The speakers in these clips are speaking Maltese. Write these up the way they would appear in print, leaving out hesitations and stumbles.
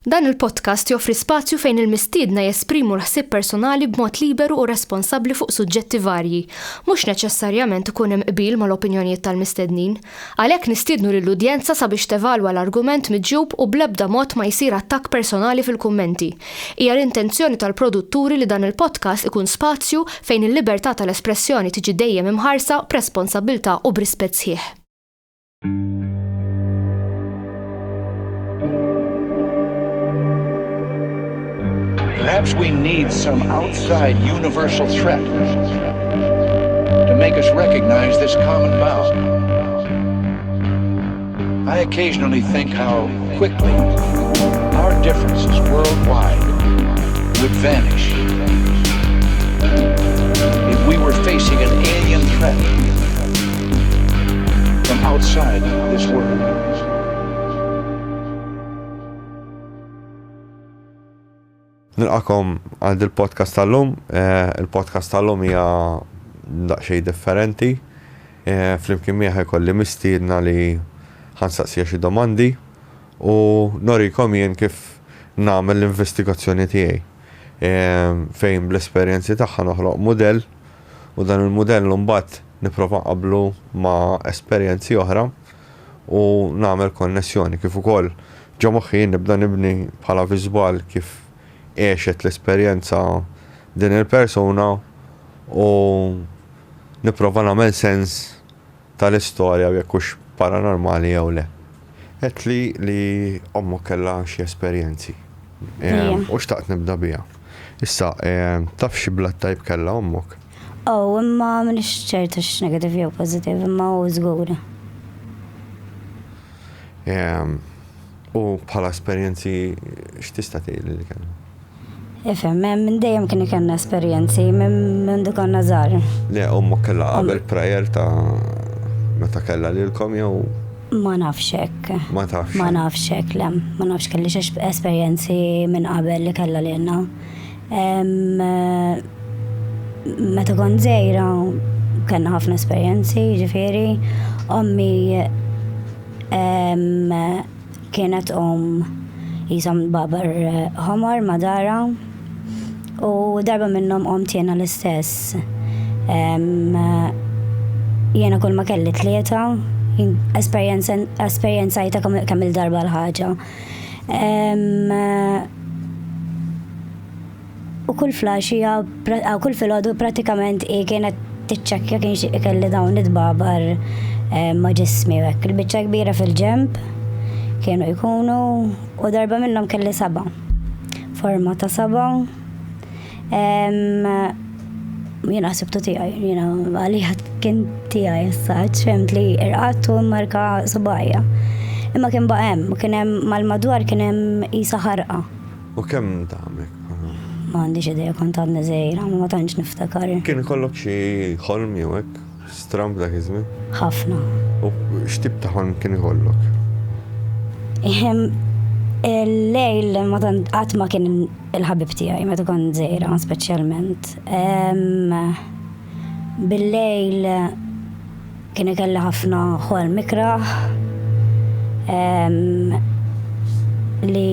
Dan il-podcast joffri spazju fejn il-mistiedna jesprimu l-ħsieb personali b'mod liberu u responsabbli fuq suġġetti varji, mhux neċessarjament ikun hemm qbil mal-opinjonijiet tal-mistednin. Għalhekk nistiednu lill-udjenza sabiex tevalwa l-argument miġjub u bl-ebda mod ma jsir attakk personali fil-kummenti. Hija l-intenzjoni tal-produtturi li dan il-podcast ikun spazju fejn il-libertà tal-espressjoni tiġi dejjem imħarsa b'responsabbiltà u b'rispett sħiħ. Perhaps we need some outside universal threat to make us recognize this common bound. I occasionally think how quickly our differences worldwide would vanish if we were facing an alien threat from outside this world. Nilqakom għand il-podcast tal-lum. Il-podcast tal-lum hija daqsxejn differenti. Flimkien miegħi ħajkolli mistiedna li ħansaqsija xi domandi u norikom jien kif nagħmel l-investigazzjoni tiegħi. Fejn bl-esperjenzi tagħha noħloq mudell u dan il-mudell mbagħad nipprova nqabblu ma' esperjenzi oħra u nagħmel konnessjoni kif ukoll ġo moħħi nibda nibni bħala viżwal kif għexet l-esperjenza din il-persuna u niprofa nagħmel sens tal-istorja u jekk hux paranormali jew le. Qed li ommok kellha xi esperjenzi. U xtaqt nibda biha. Issa, taf xi blat tajb kellha ommok? Imma m'iniex ċerta x'negativ jew pożittiv, imma hu żgur. U bħala esperjenzi x'tista' tgħidli li kellha? Ifhem, minn dejjem kien ikollna esperjenzi minn dik konna żgħar. Le, ommok kellha qabel prajer ta' meta kellha lilkom jew ma nafx hekk. Ma tafx. Ma nafx hekk, le. Ma nafx kellix esperjenzi minn qabel li kellha lilna. Meta kont żgħira kellna ħafna esperjenzi, ġifieri ommi kienet jisom babar ħomor ma dara u darba minnhom tiena l-istess. Jiena kull ma kelli tlieta, esperjenzajta kemm il-darba l-ħaġa. U kull flaxija, kull filgħodu pratikament kienet tiċċekkja kien kelli dawn id-babar ma' ġismi hekk. Il-biċċa kbira fil-ġemb kienu jkunu u darba minnhom kelli 7. Forma ta' 7. Jiena ħsibtu tiegħi, jiena għalih kien tiegħi s-saġġ, fimt li irqattu marka subajja. Imma kien baqa' hemm, kien hemm mal-madwar kien hemm qisha ħarqa. U kemm tagħmek? Ma għandix idea kont għadni żgħira, ma tantx niftakar. Kien ikollok xi ħolm jew hekk stramp dak iż-żmien? Ħafna. U x'tip ta' ħolm kien ikollok? Il-lejl qatt ma kien il-ħabib tiegħi meta kont żgħira speċjalment. Bil-lejl kien ikelli ħafna ħolm ikraħ li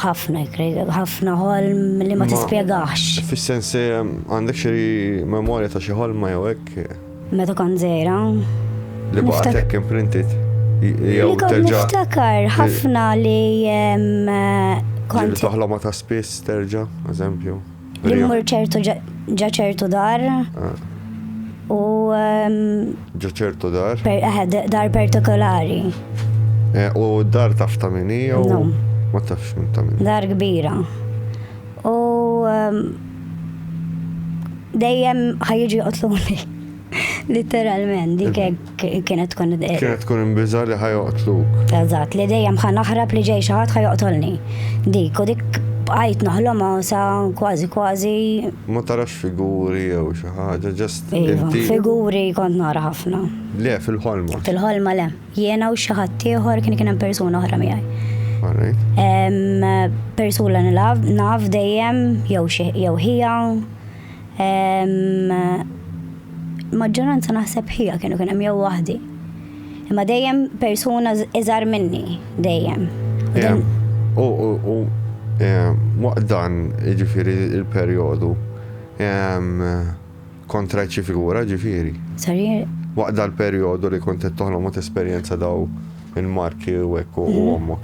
ħafna ħolm li ma tispjegax. Fis-sens għandek xi memorja ta' xi ħolma jew hekk? Meta kont żgħira. Li baqgħet imprinted. Li kont niftakar ħafna li kont toħloma ta' spiss terġa', eżempju. Li mmur ċertu ġa ċertu dar. U ġa ċertu dar? Dar partikolari. U dar taf ta' min hija u ma tafx min ta' min. Dar kbira. U dejjem ħajġu joqtluni. Literalment, dik kienet tkun imbiżar li ħajoqtluk. Eżatt, li dejjem ħanaħrab li ġej xi ħadd ħajoqtolni. Dik u dik bqajt naħlomha sa kważi. Ma tarax figuri jew xi ħaġa, ġast inti. Figuri kont nara ħafna. Le, fil-ħolma. Fil-ħolma le. Jiena u xi ħadd ieħor kien hemm persuna oħra miegħi. Persuna naf dejjem jew ħija. Maġġoranza naħseb ħija kienu kien hemm jew waħdi. Imma dejjem persuna iżgħar minni, dejjem. Waqt dan ġifieri il-perjodu kont rajt xi figura ġifieri. Sorry. Waqt dal-perjodu li kont qed toħlomu esperjenza daw il-marki u hekk u ommok.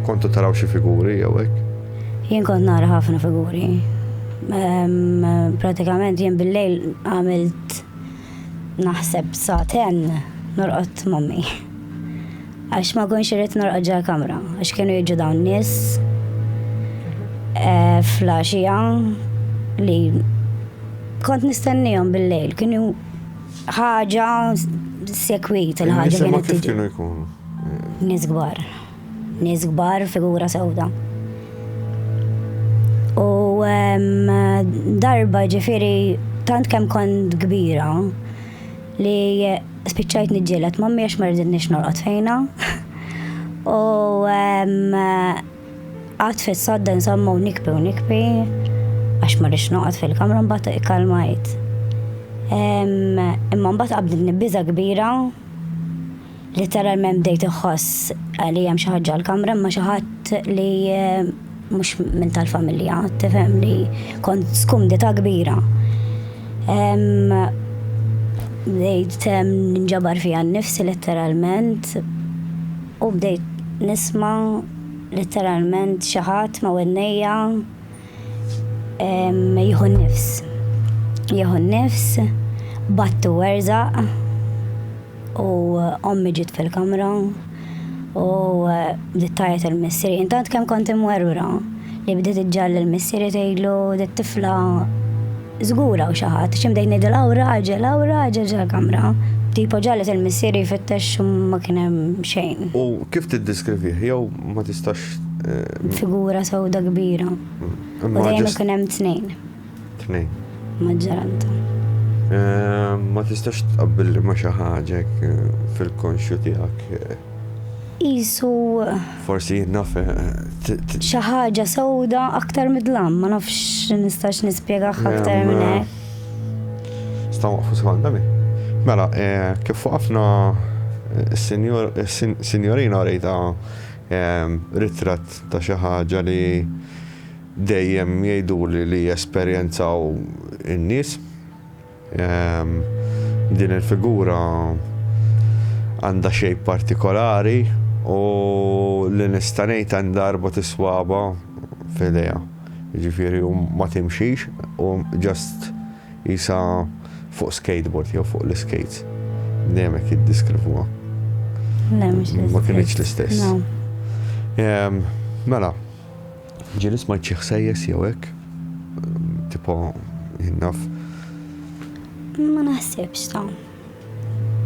Kontu taraw xi figuri jew hekk? Jien kont nara ħafna figuri. Pratikament jien bil-lejl għamilt naħseb sa'ten norqod mommi. Għax ma konx irrid norqod ġa kamra, għax kienu jiġu dawn nies flaxija li kont nistennihom bil-lejl, kienu ħaġa sekwit il-ħaġa kienet tiġi. Kienu jkunu? Nies kbar, figura sewda. U darba ġifieri tant kemm kont kbira li spiċċajt niġġieled mommi għax ma rridniex norqod fejna. U qatt fis-sodda insomma u nikbi għax ma rridx noqgħod fil-kamra mbagħad ikkalmajt. Imma mbagħad qabdet nibbiża kbira literalment bdejt iħoss li hemm xi ħaġa l-kamra imma xi ħadd li mhux minn tal-familja, tifhem li kont skumdita kbira. Bdejt ninġabar fiha nnifsi literalment u bdejt nisma' literalment xi ħadd ma' wennejja jieħu nnifs, battu werżaq u ommi ġiet fil-kamra u bdiet tajjeb il-missieri. Intant kemm kont imwerwra li bdiet iġġall il-missieri tgħidlu dit tifla żgura u xi ħadd x'imdejn ngħidilha raġel ġall-kamra. Tipo ġallet il-missieri jfittex u ma kien hemm xejn. U kif tiddiskrivih jew ma tistax figura sewda kbira. U dejjem ikun hemm tnejn. Tnejn. Maġġoranta. Ma tistax tqabbilli ma xi ħaġa fil-konxju tiegħek. Isu Forsi naf xi ħaġa sewda aktar midlam, ma nafx nistax nispjegah aktar minn hekk. Sta' waqfu sekonda mi. Mela, kif waqafna s-sinjorina rejta ritratt ta' xi ħaġa li dejjem jgħiduli li jesperjenzaw in-nies. Din il-figura għandha xejn partikolari u li nista' ngħid għandha arbot iswaba f'idejha. Jiġifieri ma timxix u just isa fuq skateboard jew fuq l-skates. Dejjem hekk jiddeskrivuha. Le mhux l-istess. Ma kienx l-istess. No. Mela, ġieli smajt xi ħsejjes jew hekk? Tipo jinnaf. Ma naħsibx ta'.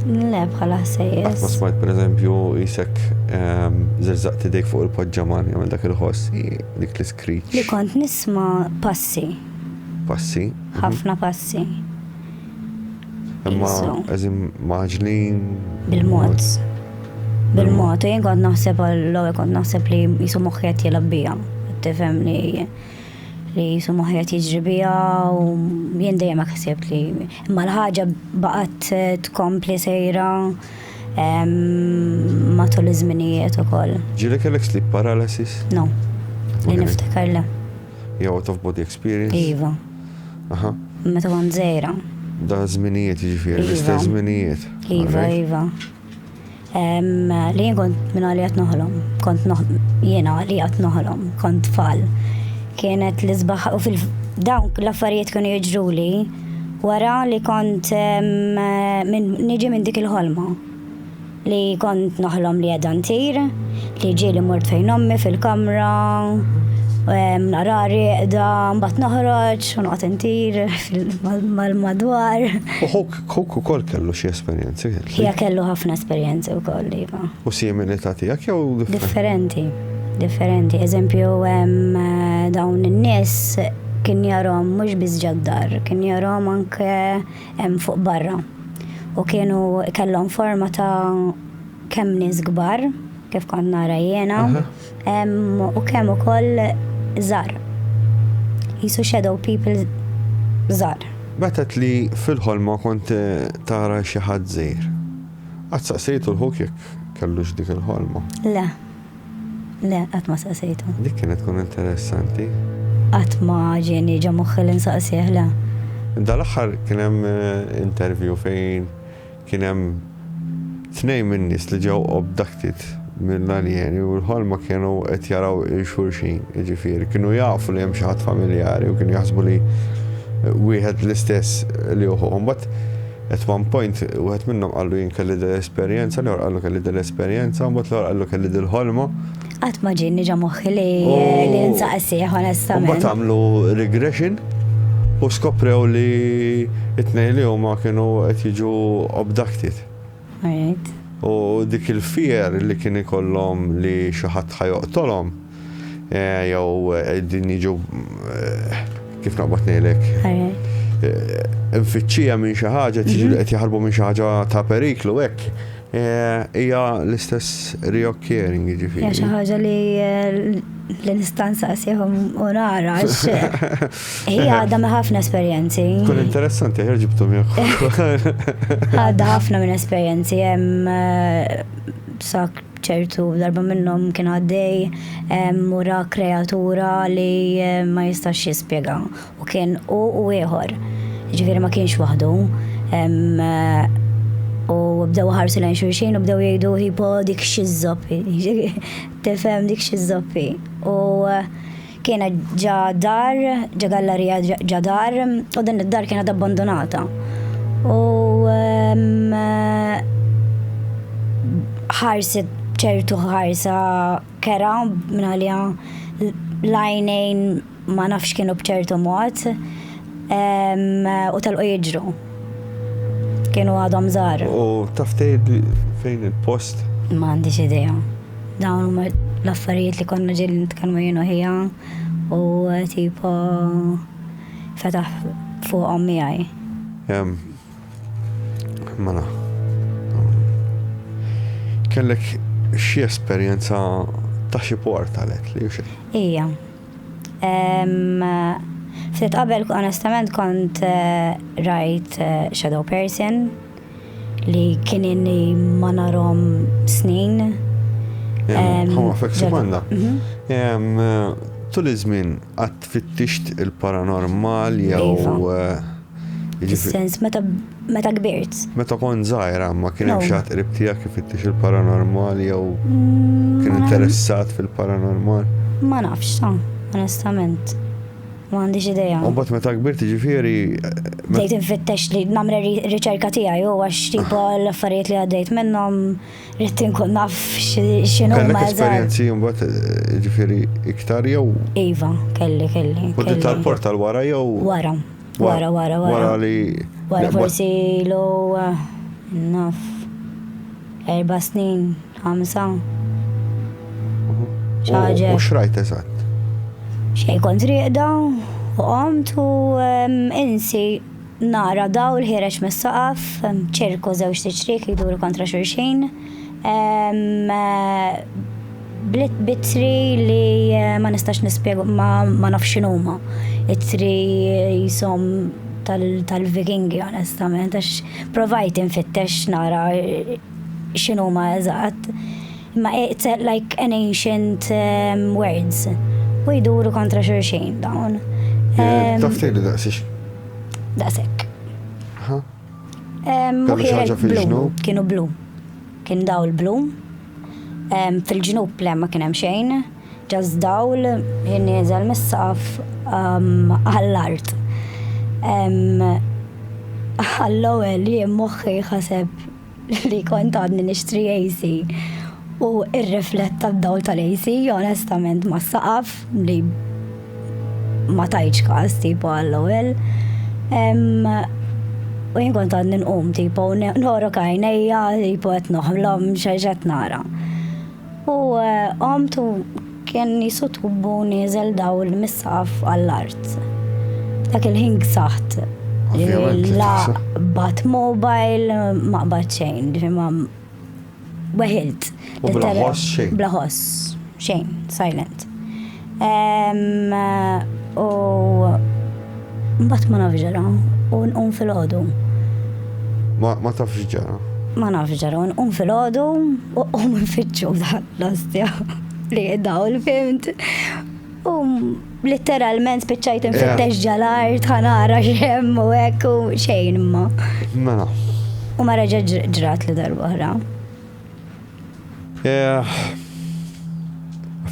Le bħala ħsejjes. Ma smajt pereżempju isek żerżaqt idejk fuq il-poġġaman jagħmel dak il-ħoss dik l-screech. Li kont nisma' passi. Passi? Ħafna passi. Imma eżim maġlin. Bil-mod. Bil-mod, jien kont naħseb għall-ewwel kont naħseb li jisu moħħi qed jilgħab biha. Tifhem li jisu moħħi qed jiġri biha u jien dejjem ħsibt li imma l-ħaġa baqgħet tkompli sejra matul iż-żminijiet ukoll. Ġieli kellek sleep paralysis? No. Li niftakar le. Jew out of body experience? Iva. Aha. Meta kont żgħira. Da żminijiet jiġifieri, l-istess żminijiet. Iva. Li jien kont minn li qed noħlom. Jiena li qed noħlom, kont tfal. Kienet l-isbaħ u fil-dawn l-affarijiet kienu jiġruli wara li kont niġi minn dik il-ħolma. Li kont noħlom li qiegħda ntir, li ġieli mort fejn ommi fil-kamra, narari qiegħda mbagħad noħroġ u noqgħod intir mal-madwar. U Hawk ukoll kellu xi esperjenzi. Hija kellu ħafna esperjenzi wkoll iva. U similità tiegħek jew differenti? Differenti. Eżempju dawn in-nies kien jarhom mhux biss ġaddar, kien jarhom anke hemm fuq barra. U kienu kellhom forma ta' kemm nies kbar, kif kont nara jiena, u kemm ukoll żgħar. Jisu shadow people żgħar. Betet li fil-ħolma kont tara xi ħadd żgħir. Għadsaqsejtu l-ħuk jekk kellux dik il-ħolma. Le, għat ma saqsejtu. Dik kienet tkun interessanti. Għat ma ġeni ġamuħ l-insaqsieħ, le. Dal-axħar kien hemm interview fejn kien hemm 2 min-nies li ġew abducted mill-alieni u l-ħolma kienu qed jaraw xulxin, jiġifieri kienu jafu li hemm xi ħadd familjari u kienu jaħsbu li wieħed l-istess li uħuhom. But at one point wieħed minnhom qallu jien kelli dell-esperjenza, l-ieħor qallu kelli dell-esperjenza, u mbagħad l-ieħor qallu kelli dil-ħolma. Qatt ma ġieni ġa moħħi li nsaqsih onestament. Mbagħad għamlu regression u skoprew li it-tnejn li huma kienu qed jiġu abducted. Alright. U dik il-fier li kien ikollhom li xi ħadd ħajoqtolhom jew din jiġu kif naqbad ngħidlek. Infittxija minn xi ħaġa tiġi qed jaħarbu minn xi ħaġa ta' periklu hekk. Hija l-istess reoccurring jiġifieri. Hija xi ħaġa li l-istanza sieħhom u nara hija għadha ma' ħafna esperjenzi. Kun interessanti ħer ġibtom jekk. Għadha ħafna minn esperjenzi hemm sak ċertu darba minnhom kien għaddej mura kreatura li ma jistax jispjega u kien u ieħor. Ġifieri ma kienx waħdu. U bdew ħarsu lejn xulxin u bdew jgħidu ħipo dik xi żoppi. Tifhem dik xi żoppi. U kienet ġa dar, ġa gallerija ġa dar, u din id-dar kienet abbandonata. U ħarset ċertu ħarsa kera minn għalija lajnejn ma nafx kienu bċertu mod u talqu jiġru. Kienu għadhom żgħar. U taf tgħid fejn il-post? M'għandix idea. Dawn huma l-affarijiet li konna ġieli nitkellmu jien u ħija u tipo fetaħ fuqhom miegħi. Mela. Kellek xi esperjenza ta' xi port għalek li xi? Ija. Ftit qabel onestament kont rajt shadow person li kien inni ma narhom snin. Ħamma fek sekonda. Tul iż-żmien qatt fittixt il-paranormal jew fis-sens meta kbirt. Meta kont żgħira ma kien hemm xi ħadd qrib tiegħek ifittix il-paranormal jew kien interessat fil-paranormal? Ma nafx, onestament. Ma għandix idea. U bat meta kbirt ġifieri. Bdejt infittex li nagħmel riċerka tiegħi u għax tipo l-affarijiet li għaddejt minnhom rrid inkun naf x'inhu ma żgħar. Esperjenzi mbagħad ġifieri iktar jew? Iva, kelli. U dit tal-portal wara jew? Wara. Wara li. Wara forsi lu naf 4 snin, 5. U xrajt eżatt? Xej kont riqda u qomt u insi nara daw l-ħirex mis-saqaf, ċirku żewġ tiċrik jduru kontra xulxin. Bitri li ma nistax nispjegu ma nafx x'inhuma. It-tri jisom tal-Vikingi onestament għax provajt infittex nara x'inhuma eżatt. Ma it's like an ancient words. U jduru kontra xulxin dawn. Taf tgħidli daqsix? Daqshekk. Kellu xi ħaġa fil-ġnub? Kienu blu. Kien dawl blu. Fil-ġnub le ma kien hemm xejn. Ġas dawl jien nieżel mis-saqaf għall-art. Għall-ewwel jien moħħi ħaseb li kont għadni nixtri AC. U ir-rifletta d-dawl tal-AC, onestament ma s-saqaf li ma tajċ każ tipo għall-ewwel. U jien kont għadni nqum tipo noro kajnejja tipo qed noħlom xejn nara. U qomt u kien jisu tubbu nieżel dawl mis-saqaf għall-art. Dak il-ħin saħt. La bat mobile ma qbad xejn, weħilt. U blaħos xejn? Blaħos xejn, silent. U mbagħad ma nafx ġara u nqum fil-ħodu. Ma tafx ġara? ma nafx ġara, fil-ħodu u nfittxu l-ostja li daw l-fimt. Literalment spiċċajt nfittex ġal-art, ħanara xem u ekku xejn imma. Mela. U ma reġa ġrat li darba oħra.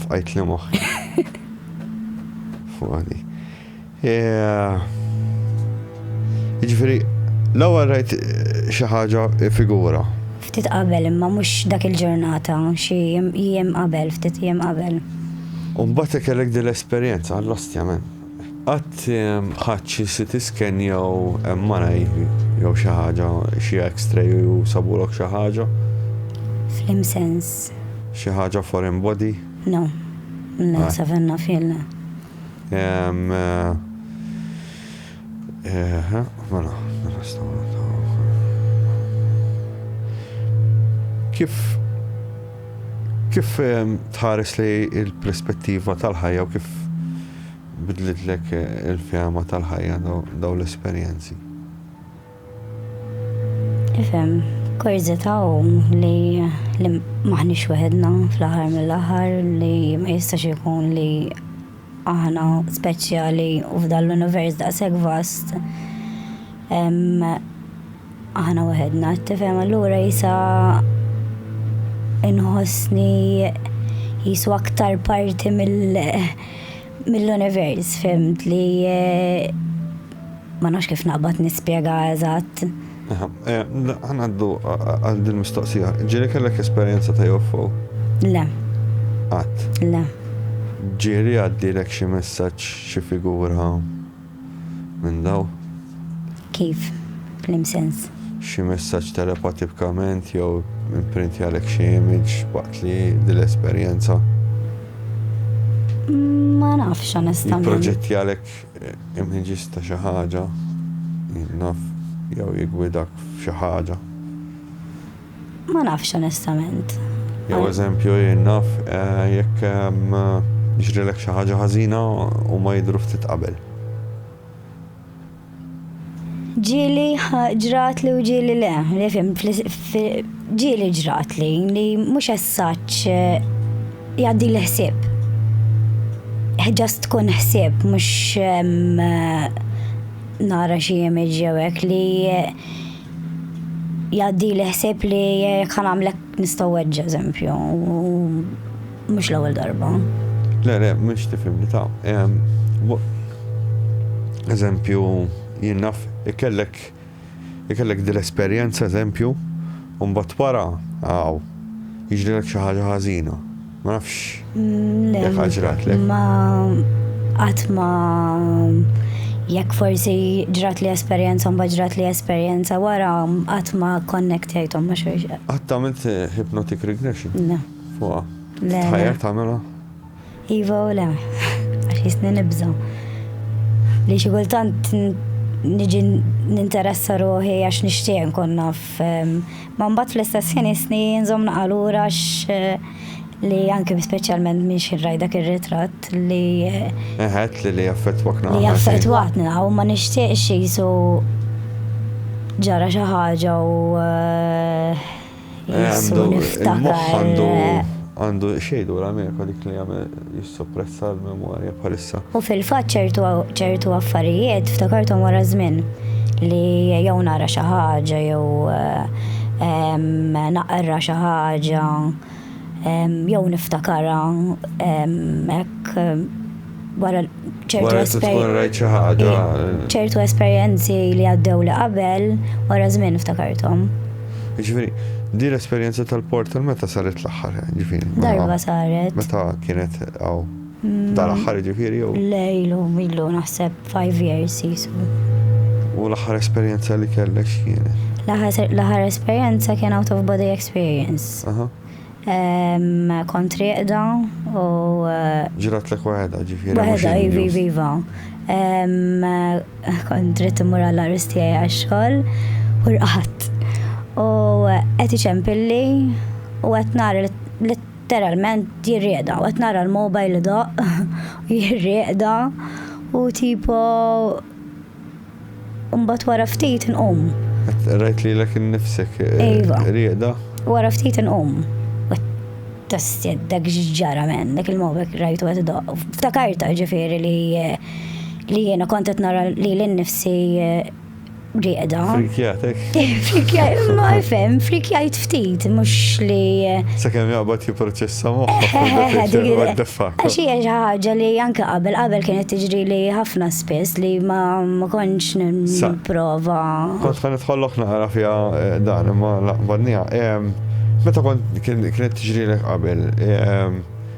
Fqajt li moħħi. Fuqani. Jiġifieri, l-ewwel rajt xi ħaġa figura. Ftit qabel imma mhux dak il-ġurnata, xi jiem qabel, ftit jiem qabel. U mbagħad kellek din l-esperjenza għall-ostja men. Qatt ħadd xi CT scan jew MRI jew xi ħaġa, xi X-ray u sabulok xi ħaġa? Fl-imsens. Xi ħaġa foreign body? No. No, savenna filna. Kif tħares li il-perspettiva tal-ħajja u kif bidlitlek il-fjama tal-ħajja daw l-esperjenzi? Ifhem, kurzita u li maħniex weħedna fl-aħħar mill-aħħar li ma jistax ikun li aħna speċjali u f'dan l-univers daqshekk vast. Aħna weħedna, tifhem allura jisa inħossni jisu aktar parti mill-univers, fimt li ma nafx kif naqbad nispjega eżatt. Għanaddu għal din mistoqsija. Ġieli kellek esperjenza ta' UFO? Le. Qatt? Le. Ġieli għaddilek xi messaġġ, xi figura minn daw? Kif? Fl-imsens? Xi messaġġ telepatikament jew imprinti għalek xi image waqt li din l-esperjenza? Ma nafx onestament. Proġetti għalek images ta' xi ħaġa, naf, jew jigwidak f'xi ħaġa. Ma nafx onestament. Jew eżempju jien naf jekk jiġrilek xi ħaġa ħażina u ma jidhru ftit qabel. Ġieli ġrat li u ġieli le, li fim, ġieli ġrat li mhux essaċ jgħaddi l-ħsieb. Ġast tkun ħsieb, mhux nara xi image jew hekk li jgħaddi l-ħsieb li kan għamlek nistgħu weġġ eżempju, mhux l-ewwel darba. Le, mhux tifhimni ta' eżempju jien naf ikellek din l-esperjenza eżempju u mbagħad wara jiġrilek xi ħaġa ħażina. Ma nafx. Jekk ġratlek. Ma qatt ma jekk forsi ġrat li esperjenza mbagħad ġrat li esperjenza wara qatt ma connectajthom ma' xejn. Qatt għamilt hypnotic regression? Le. Fuqha. Le. Tħajjar tagħmelha? Iva u le. Għax jisni nibża. Li xi kultant niġi ninteressa ruħi għax nixtieq nkun naf. Ma mbagħad fl-istess ħin isni nżomm naqalura li anke speċjalment minn xi rajdak ir-ritratt li li jaffettwak li jaffettwatna u ma nixtieqx jisu ġara xi ħaġa u jisu niftakar. Għandu xejdu l-Amerika dik li jagħmel jissoppressa l-memorja bħalissa. U fil-fatt ċertu affarijiet ftakarthom wara żmien li jew nara xi ħaġa jew naqra xi ħaġa jew niftakarha hekk wara ċertu esperjenzi li għaddew li qabel wara żmien iftakarthom. Ġifieri, di l-esperjenza tal-portal meta saret l-aħħar, ġifieri? Darba saret. Meta kienet dal-aħħar ġifieri jew? Ilu naħseb 5 years jisu. U l-aħħar esperjenza li kellek x'kienet? L-aħħar esperjenza kien out of body experience. Kont rieqda u ġratlek waħda ġifieri. Waħda iva. Kont trid imur għall-arrest tiegħi għax-xogħol u rqatt. U qed iċempilli u qed nara letteralment jirrieda u qed nara l-mobile doq jirrieda u tipo mbagħad wara ftit inqum. rajt li l-ek nifsek Iva. riqda. Wara ftit inqum. Tassi dak ġara men, dak il-mowbek rajtu għed da. Ftakarta ġifiri li jena kontet nara li l-nifsi riqda. Frikjatek. Frikjajt, ma jfem, frikjajt ftit, mux li. Sakemm jaqbad jiproċessa moħħa. Għaxi ħaġa li anke qabel kienet tiġri li ħafna spess li ma konċ n-prova. Kont kan nitħollok naqra fija dan, ma laqbadnija. Meta kont kienet tiġri l qabel,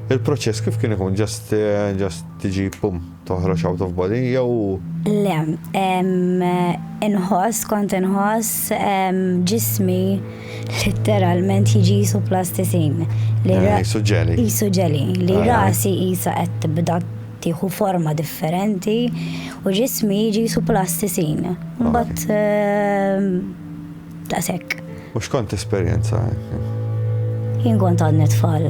il-proċess kif kien ikun just tiġi pum toħroġ out of body jew Le, kont inħoss ġismi literalment jiġi jisu plastisin. jisu ġeli. Jisu ġeli, li rasi jisa qed tibda tieħu forma differenti u ġismi jiġi jisu plastisin. But daqshekk. U x'kont esperjenza? Jien kont għadni tfal,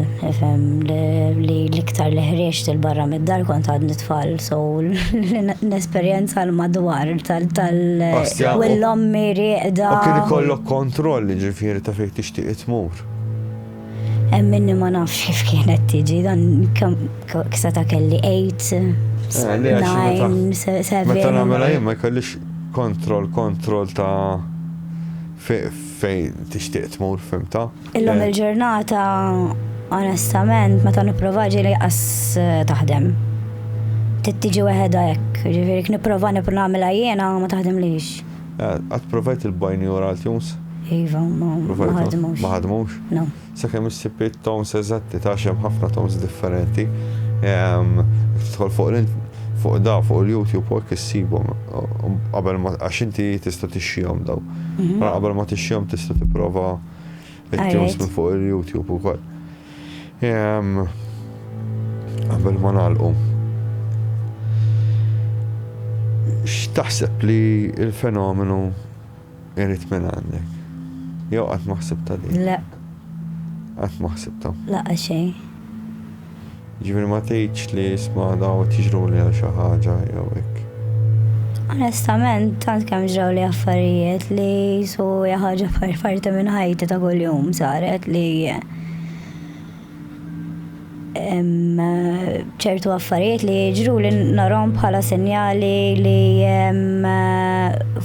li l-iktar li ħrieġt il-barra mid-dar kont għadni tfal, so l-esperienza l-madwar tal-l-ommi riqda. U kien ikollok kontrolli ġifieri ta' fejn tixtieq tmur. Minni ma nafx kif kienet tiġi, dan kiseta kelli 8, 9, 7. Meta nagħmilha jien ma jkollix kontroll ta' fej tixtieq tmur fimta. Illum il-ġurnata, onestament, meta nipprova ġieli qas taħdem. Tittiġi weħeda hekk, ġifieri nipprova nagħmilha jiena ma taħdemlix. Qatt provajt il-binaural tunes? Iva, ma ħadmux. Ma ħadmux? No. Sakemm issib tones eżatti ta' hemm ħafna tones differenti. Tidħol fuq il-YouTube u hekk issibhom qabel ma għax inti tista' tixxihom daw. Qabel ma tixxihom tista' tipprova it-tunes minn fuq il-YouTube ukoll. Qabel ma nagħlqu. X'taħseb li l-fenomenu irid minn għandek? Jew qatt ma ħsibta din? Le. Qatt ma ħsibta. Laqgħa xejn. Ġifieri ma tgħidx li isma' daw tiġru li għal xi ħaġa jew hekk. Onestament, tant kemm ġraw li affarijiet li su ħaġa parti minn ħajti ta' kuljum saret li ċertu affarijiet li ġru li narhom bħala sinjali li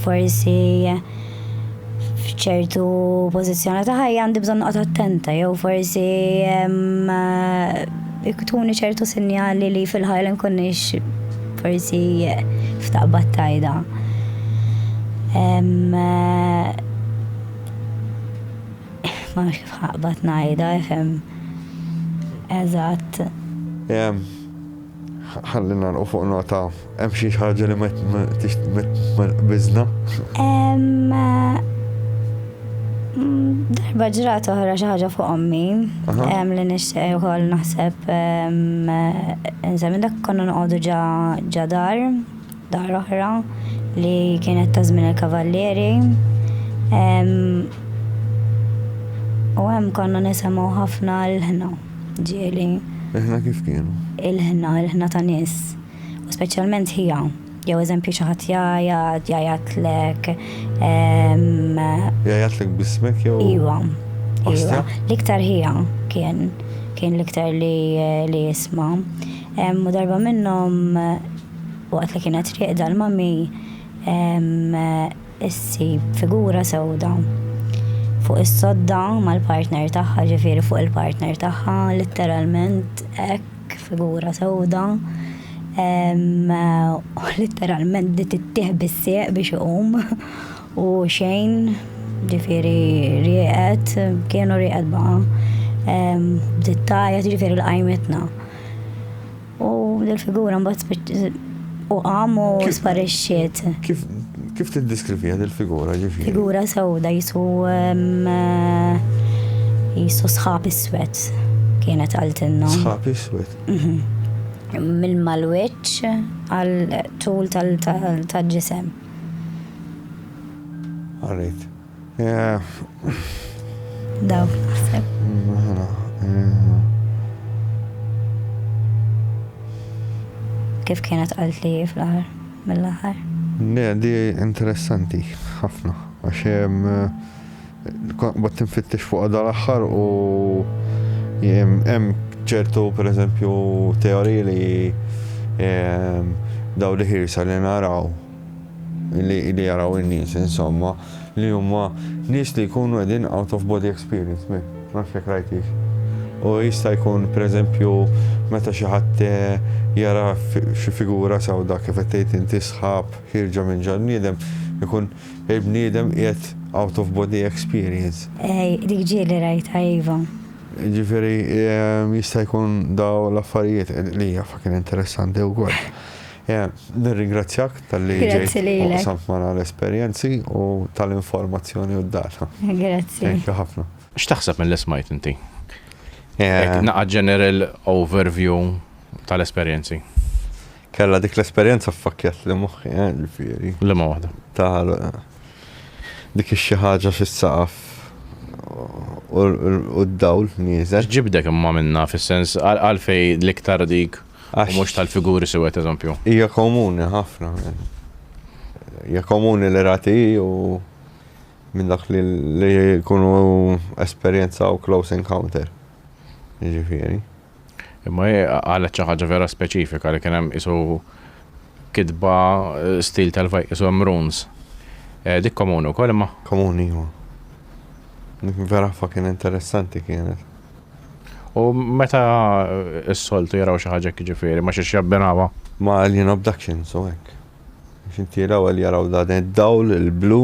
forsi f'ċertu pożizzjoni ta' ħajja għandi bżonn noqgħod attenta jew forsi iktuni ċertu sinjali li fil-ħajja nkunniex forsi f'taqbad tajda. Ma nafx kif ħaqbad ngħidha, eżatt. Ħallina nqu fuq nota, hemm xi ħaġa li ma qbiżna? Darba ġrat oħra xi ħaġa fuq ommi, li nixtieq ukoll naħseb inżamm dak konna noqogħdu ġa dar oħra li kienet ta' żmien il-kavallieri. U hemm konna nisimgħu ħafna l-ħna ġieli. Il-ħna kif kienu? Il-ħna ta' nies, u speċjalment hija. Jew eżempju xi ħadd jgħajatlek. Jgħajatlek bismek jew? Iva. L-iktar hija kien l-iktar li jisma'. U darba minnhom waqt li kienet riqda l-mammi issib figura sewda fuq is-sodda mal-partner tagħha, ġifieri fuq il-partner tagħha, letteralment hekk figura sewda. Literalment di tittieħ bis-sieq biex iqum u xejn ġifieri rieqet, kienu rieqet baqa. Bdiet tajjeb ġifieri l-qajmetna. U dil-figura mbagħad u qam u sparixxiet. Kif tiddiskrivija dil-figura ġifieri? Figura sewda jisu sħab iswed kienet qaltilna. Sħab iswed? Mill-malwiċċ għal tul tal-ġisem. Għarrit. Daw, naħseb. Kif kienet qalt li fl-aħħar, mill-aħħar? Ne, di interessanti, ħafna. Għax bat tinfittex fuq dal-axħar u hemm ċertu per eżempju teoriji li daw li ħirsa li naraw li jaraw in-nies insomma li huma nies li jkunu qegħdin out of body experience ma nafx jekk rajtix. U jista' jkun per eżempju meta xi ħadd jara xi figura sewda kif qed tgħid inti sħab ħirġa minn ġol bniedem ikun il-bniedem qiegħed out of body experience. Dik ġieli rajtha iva. Ġifieri jista' jkun daw l-affarijiet li hija fucking interessanti wkoll. Nirringrazzjak tal-li ġejt samt magħna l-esperjenzi u tal-informazzjoni u d-data. Grazzi. Ħafna. X'taħseb mill-ismajt inti? Naqa' general overview tal-esperjenzi. Kella dik l-esperjenza f'fakkjat li moħħi, ġifieri. Liema waħda. Dik xi ħaġa fis-saqaf u d-dawl nieżel. Ġibdek imma minna fis-sens għalfej l-iktar dik u mhux tal-figuri sewet eżempju. Hija komuni ħafna. Hija komuni li rati u minn dak li jkunu esperjenza u close encounter. Ġifieri. Imma għalet xi ħaġa vera speċifika li kien hemm isu kitba stil tal-fajk isu hemm runes. Dik komuni wkoll imma? Komuni huwa. Dik vera fucking interessanti kienet. U meta s-soltu jaraw xi ħaġa ġifieri ma xiex jabbinawha? Ma alien abductions u hekk. Biex inti jaraw dan id-dawl il-blu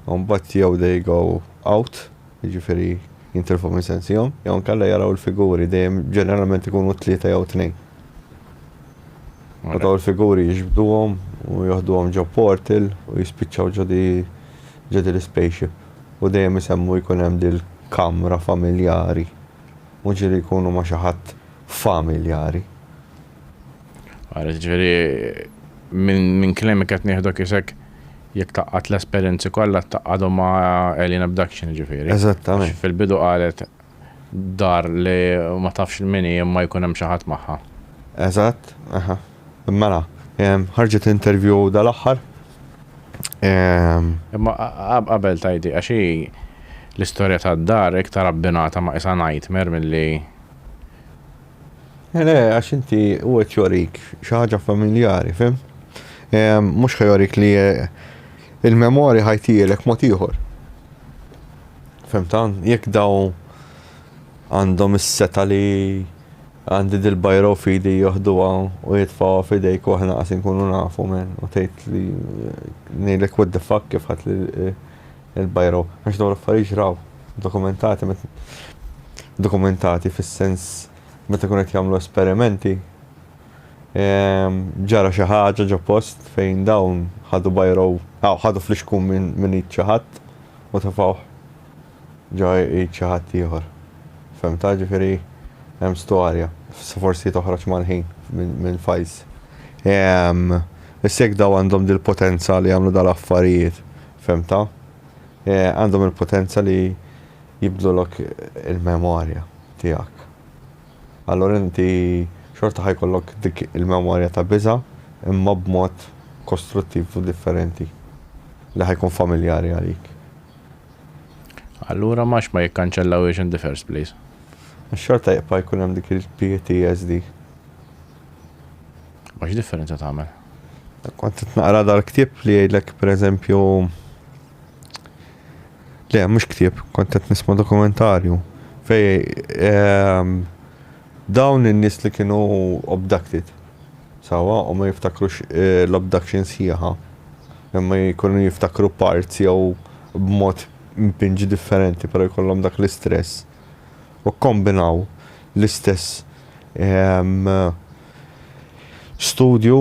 u mbagħad jew they go out, jiġifieri jintilfu minn sensihom, jew nkella jaraw il-figuri dejjem ġeneralment ikunu 3 jew 2. U daw il-figuri jiġbduhom u joħduhom ġo portal u jispiċċaw ġodi l-spaceship. U dejjem isemmu jkun hemm dil-kamra familjari. Mhux li jkunu ma' xi ħadd familjari. Ġifieri minn kliem qed nieħdu isek jekk taqqat l-esperjenzi kollha taqqadhom ma' alien abduction ġifieri. Eżattament. Fil-bidu qalet dar li ma tafx il-mini imma jkun hemm xi ħadd magħha. Eżatt, mela, ħarġet interview dal-aħħar. Imma qabel tajdi għax l-istorja tad-dar iktar abbinata ma' isa nightmare milli. Le, għax inti u qed jorik xi ħaġa familjari, fim? Mhux ħajorik li il-memorja ħajtielek mod ieħor. Fimtan, jekk daw għandhom is-seta li għandi dil-bajro fidi joħduha u jitfgħuha f'idejk u aħna qas inkunu nafu men u tgħid li ngħidlek what the fuck kif ħadd il-bajro. Għax dawn l-affarijiet raw dokumentati fis-sens meta kun qed jagħmlu esperimenti. Ġara xi ħaġa ġo post fejn dawn ħadu bajro ħadu fl-ixkun minn xi ħadd u tafgħuh ġo xi ħadd ieħor. Femta ġifieri hemm storja forsi toħroġ mal-ħin minn fajs. Issek daw għandhom dil-potenza li jagħmlu dal-affarijiet, femta? Għandhom il-potenza li jibdlulok il-memorja tiegħek. Allura inti xorta ħajkollok dik il-memorja ta' biża' imma b'mod kostruttiv u differenti li ħajkun familjari għalik. Allura ma jikkanċellawx in the first place. Xorta jibqa' jkun hemm dik il-PTSD. Ma x'differenza tagħmel? Kont qed naqra dal-ktieb li jgħidlek pereżempju le mhux ktieb, kont qed nisma' dokumentarju fej dawn in-nies li kienu abducted sawa u ma jiftakrux l-abductions sieħa imma jkunu jiftakru parts jew b'mod impinġi differenti però jkollhom dak l-istress u kombinaw l-istess studju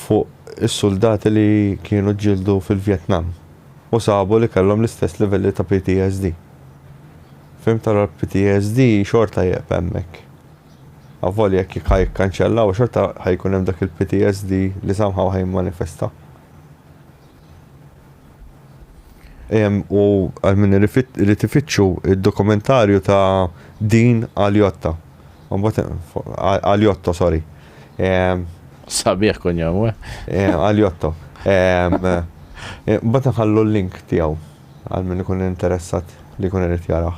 fuq is-soldati li kienu ġildu fil-Vjetnam u sabu li kellhom l-istess livelli ta' PTSD. Fim tara l-PTSD xorta jieq hemmhekk. Avvolja jekk ħajkkanċellaw xorta ħajkun hemm dak il-PTSD li somehow ħajmanifesta. U għal-min li tifittxu id-dokumentarju ta' Dean Aliotta. Aliotto, sorry. Sabiħ kun jom, Aliotto. Bata ħallu l-link tiegħu għal min ikun interessat li jkun irid jaraħ.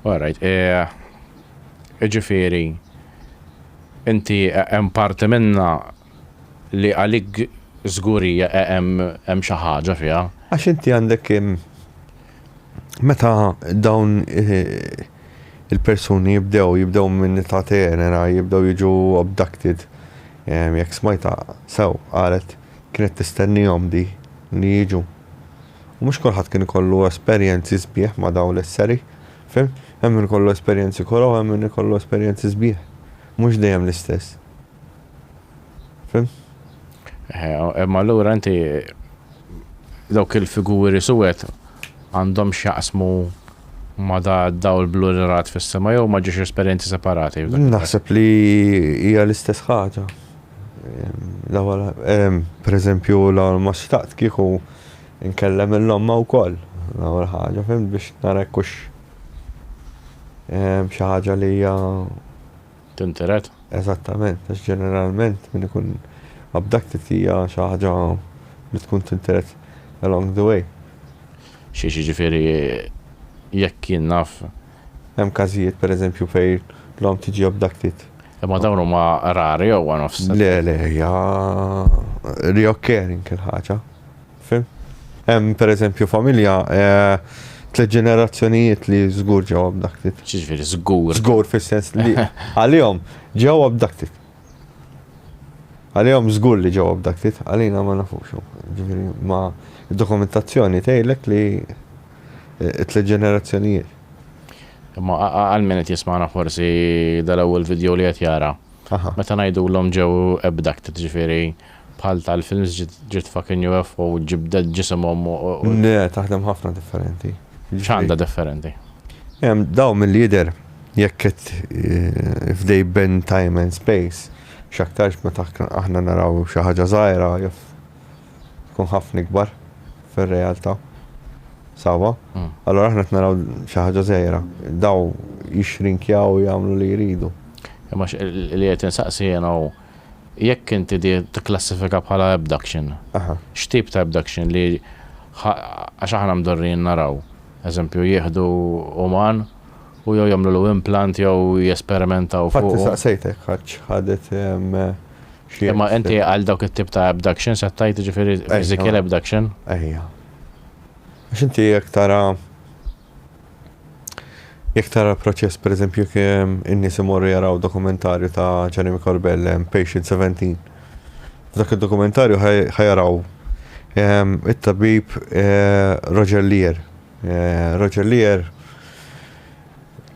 Alright, ġifieri, inti hemm parti minna li għalik żgurija hemm xi ħaġa fiha. Għax inti għandek meta dawn il-persuni jibdew minn età tenera, jibdew jiġu abducted, jekk smajta sew qalet kienet tistennihom di li jiġu. U mhux kulħadd kien ikollu esperjenzi sbieħ ma' dawn l-esseri, fim? Hemm min ikollu esperjenzi koroħ, hemm min ikollu esperjenzi sbieħ. Mhux dejjem l-istess. Fim? Ma allura inti dawk il-figuri suwed għandhom x'jaqsmu ma daw il-blurat fis-sema jew ma ġiex esperjenzi separati? Naħseb li hija l-istess ħaġa. Per eżempju, ma xtaqt kieku nkellem il-lomma wkoll. L-ewwel ħaġa fim biex nara hux xi ħaġa li hija tintered. Eżattament, għax ġeneralment min ikun abducted hija xi ħaġa li tkun tintered along the way. Xi ġifieri jekk kien naf. Hemm każijiet pereżempju fejn l-om tiġi abducted. Ma dawn huma rari jew one of Le, hija reoccurring il-ħaġa. Fim? Hemm pereżempju familja 3 ġenerazzjonijiet li żgur ġew abducted. Ġifieri żgur. Żgur fis-sens li għalihom ġew abducted. Għalihom żgur li ġew abducted, għalina ma nafux. Ġifieri ma d-dokumentazzjoni tgħidlek li 3 ġenerazzjonijiet. Ma għal min qed jisma'na forsi dal-ewwel video li qed jara. Meta ngħidulhom ġew abducted, ġifieri bħal tal-films ġiet fucking UFO ġibdet ġisimhom. Le, taħdem ħafna differenti. X'għandha differenti? Daw mill-jidher jekk qed if they bend time and space, x'aktarx meta aħna naraw xi ħaġa żgħira jaf tkun ħafna ikbar fir-realtà. Sawa? Allora aħna qed naraw xi ħaġa żgħira. Daw jixrinkjaw jagħmlu li jridu. Imma li qed insaqsi jiena jekk inti tikklassifika bħala abduction. X'tip ta' abduction li għax aħna mdorrin naraw. Eżempju jieħdu uman u jew jagħmlu implant jew jesperimentaw fuq. Fatti saqsejtek ħadet xi. Imma inti għal dawk it-tip ta' abduction se tajt ġifieri physical abduction? Ejja. Għax inti jekk tara proċess pereżempju kemm in-nies imorru jaraw dokumentarju ta' Jeremy Corbell, Patient 17. F'dak id-dokumentarju ħajaraw it-tabib Roger Lear. Roger Lear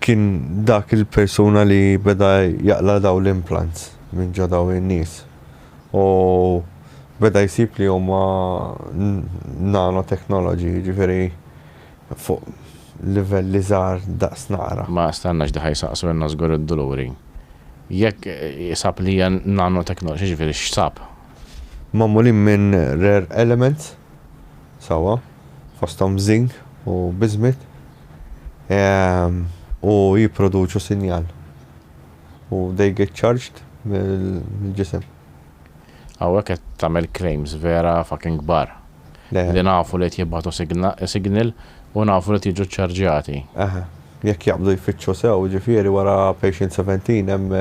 kien dak il-persuna li beda jaqla daw l-implants minn ġo daw in-nies. U beda jsib li huma nanotechnology, ġifieri fuq livell li żgħar daqs naqra. Ma stannax daħaj saqsu għandna żgur id-doluri. Jekk jisab li hija nanotechnology, ġifieri x'sab? Magħmulin minn rare elements, sawa, fosthom zinc u bismuth, u jipproduċu sinjal. U they get charged mill-ġisem. Għawek qed tagħmel claims vera fucking kbar. Li nafu li jibbatu signal u nafu li tiġu ċarġjati. Jekk jaqbdu jfittxu sew, ġifieri wara Patient 17 hemm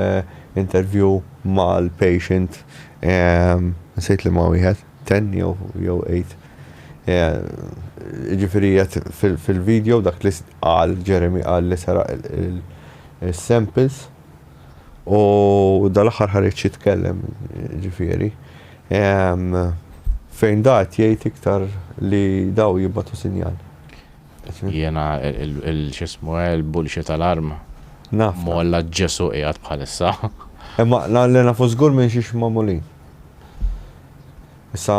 interview mal-patient nsejt li ma' wieħed 10 jew 8. Ġifieri fil-video dak li qal Jeremy qal li saraq il-samples u dal-aħħar ħareġ jitkellem ġifieri. Fejn dat jgħid iktar li daw jibbatu sinjal. Jiena il-xismu il-bullshit alarm. Naf. Molla ġesu qiegħed bħalissa. Imma li nafu żgur minn xiex magħmulin. Issa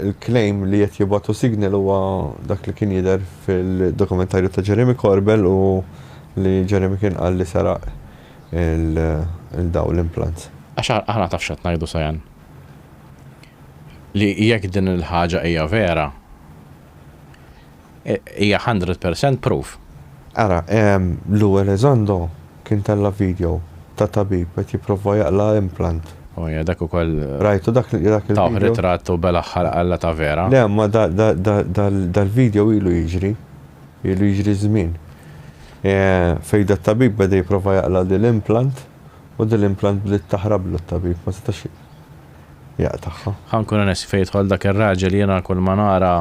il-claim li qed jibgħatu signal huwa dak li kien jidher fil-dokumentarju ta' Jeremy Corbell u li Jeremy kien qal li saraq il-daw l-implants. Għax aħna taf x'qed ngħidu sajan. Li jekk din il-ħaġa hija vera, hija 100% proof. Ara, Lou Elizondo kien tella video ta' tabib qed jipprova jaqla implant ja dak ukoll Rajtu dak taw il-video? ritrattu bela ħalqa ta' vera. Le, ma dal-video ilu jiġri żmien. Fejda t-tabib beda jiprofa jaqla dil-implant u dil-implant bdiet taħrablu t-tabib, ma setax jaqtaħħa. Ħankun nesi fejtħol dak ir-raġel jiena kull ma nara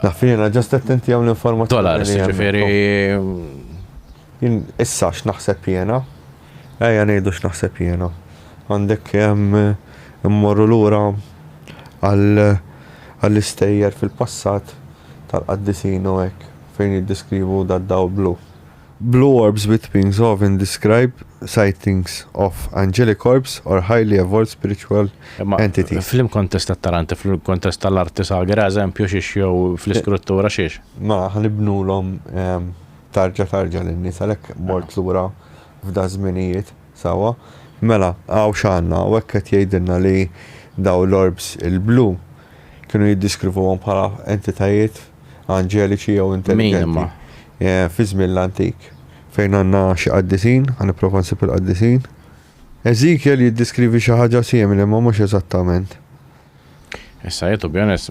Nafina, ġast attenti għam l-informazzjoni. dollars, ġifieri Issa x'naħseb jiena? Ejja ngħidu x'naħseb jiena. Għandek immorru lura għall-istejjer fil-passat tal-qaddisin u hekk fejn jiddeskrivu daw blu. Blue orbs with wings often describe sightings of angelic orbs or highly evolved spiritual entities. Fil-kontest tat-Taranti, fil-kontest tal-arti sagra, eżempju xiex jew fl-iskruttura xiex. Ma ħanibnu l-om tarġa l-nies għalhekk mort lura f'da żminijiet sawa. Mela, għaw xanna, u hekk qed jgħidilna li daw l-orbs il-blu kienu jiddiskrivuhom bħala entitajiet anġeliċi jew intelligenti. Fi żmien l-antik fejn għandna xi qaddisin, ħanipprova nsib il-qaddisin. Eżikiel jiddiskrivi xi ħaġa simili ma mhux eżattament. Issa to be honest,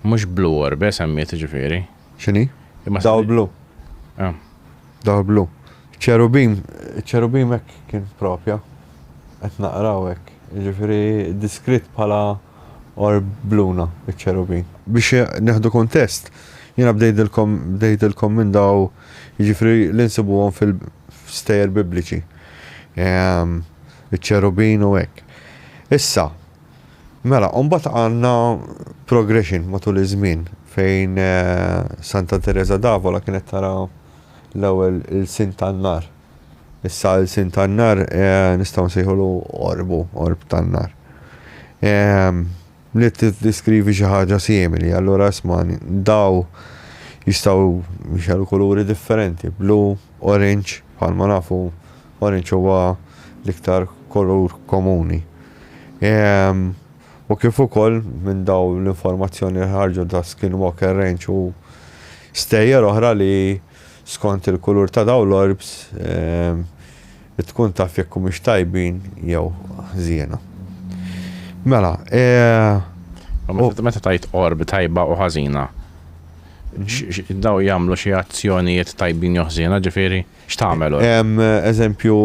mhux blu orb semmiet ġifieri. X'inhi? Daw blu. Daw blu. ċerubim hekk kien propja. Qed naqraw hekk. Ġifieri diskrit bħala orb bluna iċ-ċerubim. Biex neħdu kontest, jiena bdejtilkom minn daw jiġifieri l-insibuhom fil-stejjer bibliċi. Iċ-ċerubin u hekk. Issa, mela, mbagħad għandna progression matul iż-żmien fejn Santa Teresa d'Avola kienet tara l-ewwel il-sin tan-nar. Issa l-sin tan-nar nistgħu nsejħulu orb tan-nar. Li tiddiskrivi xi ħaġa simili, allura ismani, daw jistgħu jxellu kuluri differenti, blu, orange, bħalma nafu, orange huwa l-iktar kolur komuni. U kif ukoll minn daw l-informazzjoni li ħarġu da Skinwalker Range u stejjer oħra li skont il-kulur ta' daw l-orbs tkun taf jekk mhux tajbin jew ħżiena. Mela, meta tajt orb tajba u ħażina. Daw jagħmlu xi azzjonijiet tajbin jew ħżiena, ġifieri x'tagħmel? Eżempju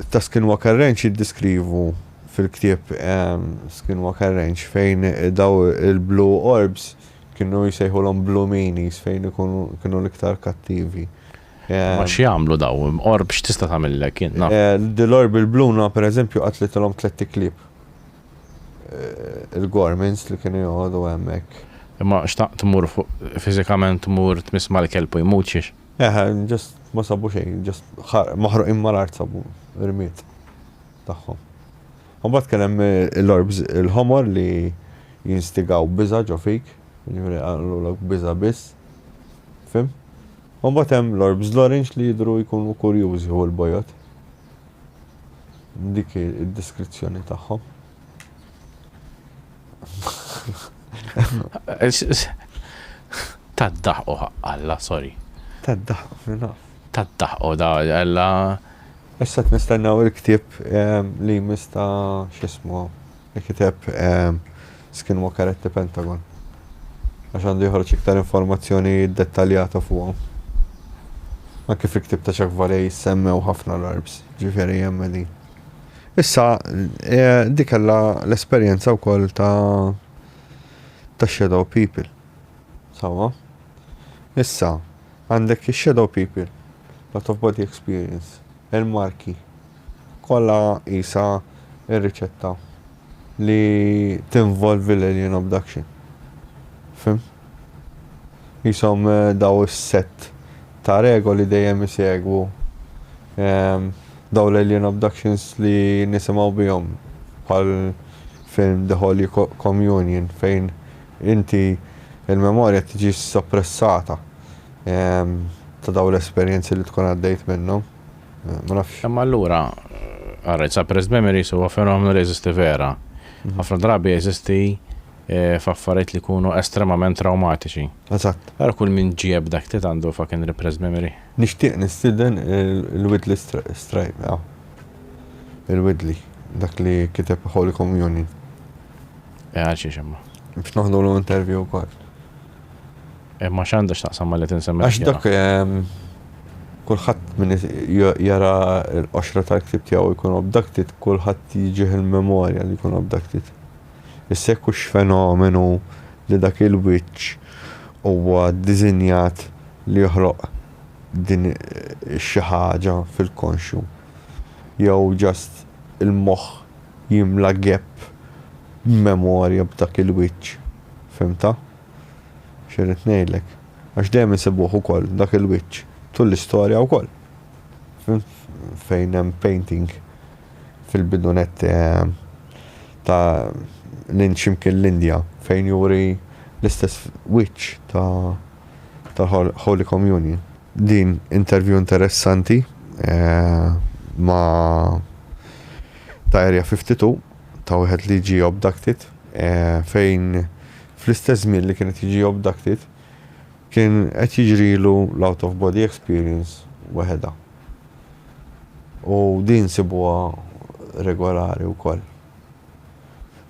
ta' Skinwalker Range jiddiskrivu fil-ktieb Skinwalker Range fejn daw il-blue orbs kienu jsejħulhom blue meanies fejn kienu l-iktar kattivi. Ma x'jagħmlu daw? Orb x'tista' tagħmellek jien? Dil-orb il-bluna pereżempju qatlitilhom 3 klieb. Il-gormins li kienu joqogħdu hemmhekk. Imma xtaqt tmur fiżikament tmur tmiss mal-kelb u jmutx. Just ma sabu xejn, just maħruqin mal-art sabu irmiet tagħhom. Mbagħad kien hemm l-orbs il-ħomor li jinstigaw biża' ġo fik, jiġifieri għallulek biża' biss. Fim? Mbagħad hemm l-orbs l-orange li jidhru jkunu kurjużi u l-bojot. Dik id-deskrizzjoni tagħhom. Taddaħqu Alla, sorry. Taddaħqu da Alla. Issa t-nistennaw il-ktieb li mista x'ismu il-ktieb Skinwalker at the Pentagon. Għax għandu jħorġ iktar informazzjoni dettaljata fuqhom. Anke fil-ktieb ta' Chuck Valley jissemmew ħafna l-orbs, ġifieri hemm din. Issa dik kellha l-esperjenza wkoll ta' shadow people. Sawa? Issa għandek shadow people, lot of body experience. Il-marki kollha isa ir-riċetta li tinvolvi l-alien abduction. Fim? Jisom daw is-set ta' regoli dejjem isegwu daw l-alien abductions li nisimgħu bihom bħal film The Holy Communion fejn inti il-memorja tiġi soppressata ta' daw l-esperjenzi li tkun għaddejt minnhom. Ma nafx. Imma allura, suppressed memories huwa fenomenu li jeżisti vera. Ħafna drabi jeżisti f'affarijiet li jkunu estremament traumatiċi. Eżatt. Ara kull min ġieb dak tit għandu fucking repressed memory. Nixtieq nistieden il-Widley Stripe, il-Widley. dak li kiteb Holy Communion. Għalxie xemma. Biex naħdu l-interview kol. Ma xandax taqsam ma li tinsemmi. Għax dak kulħadd min jara l-qoxra tal-ktib tiegħu jkun abducted, kulħadd jiġih il-memorja li jkun abducted. Issa hux fenomenu li dak il-wiċċ huwa ddiżinjat li joħloq din xi ħaġa fil-konxju. Jew just il-moħħ jimla gap memorja b'dak il-wiċċ. Fimta? Xirrid ngħidlek. Għax dejjem insibuh ukoll dak il-wiċċ tul l-istorja wkoll. Fejn hemm painting fil-bidunet ta' Lynch imkien l-Indja fejn juri l-istess wiċċ ta' Holy Communion. Din interview interessanti ma' ta' Area 52 ta' wieħed li ġie abducted fejn fl-istess żmien li kienet jiġi abducted kien qed jiġrilu l-out of body experience waħedha. U din sibuha regolari wkoll.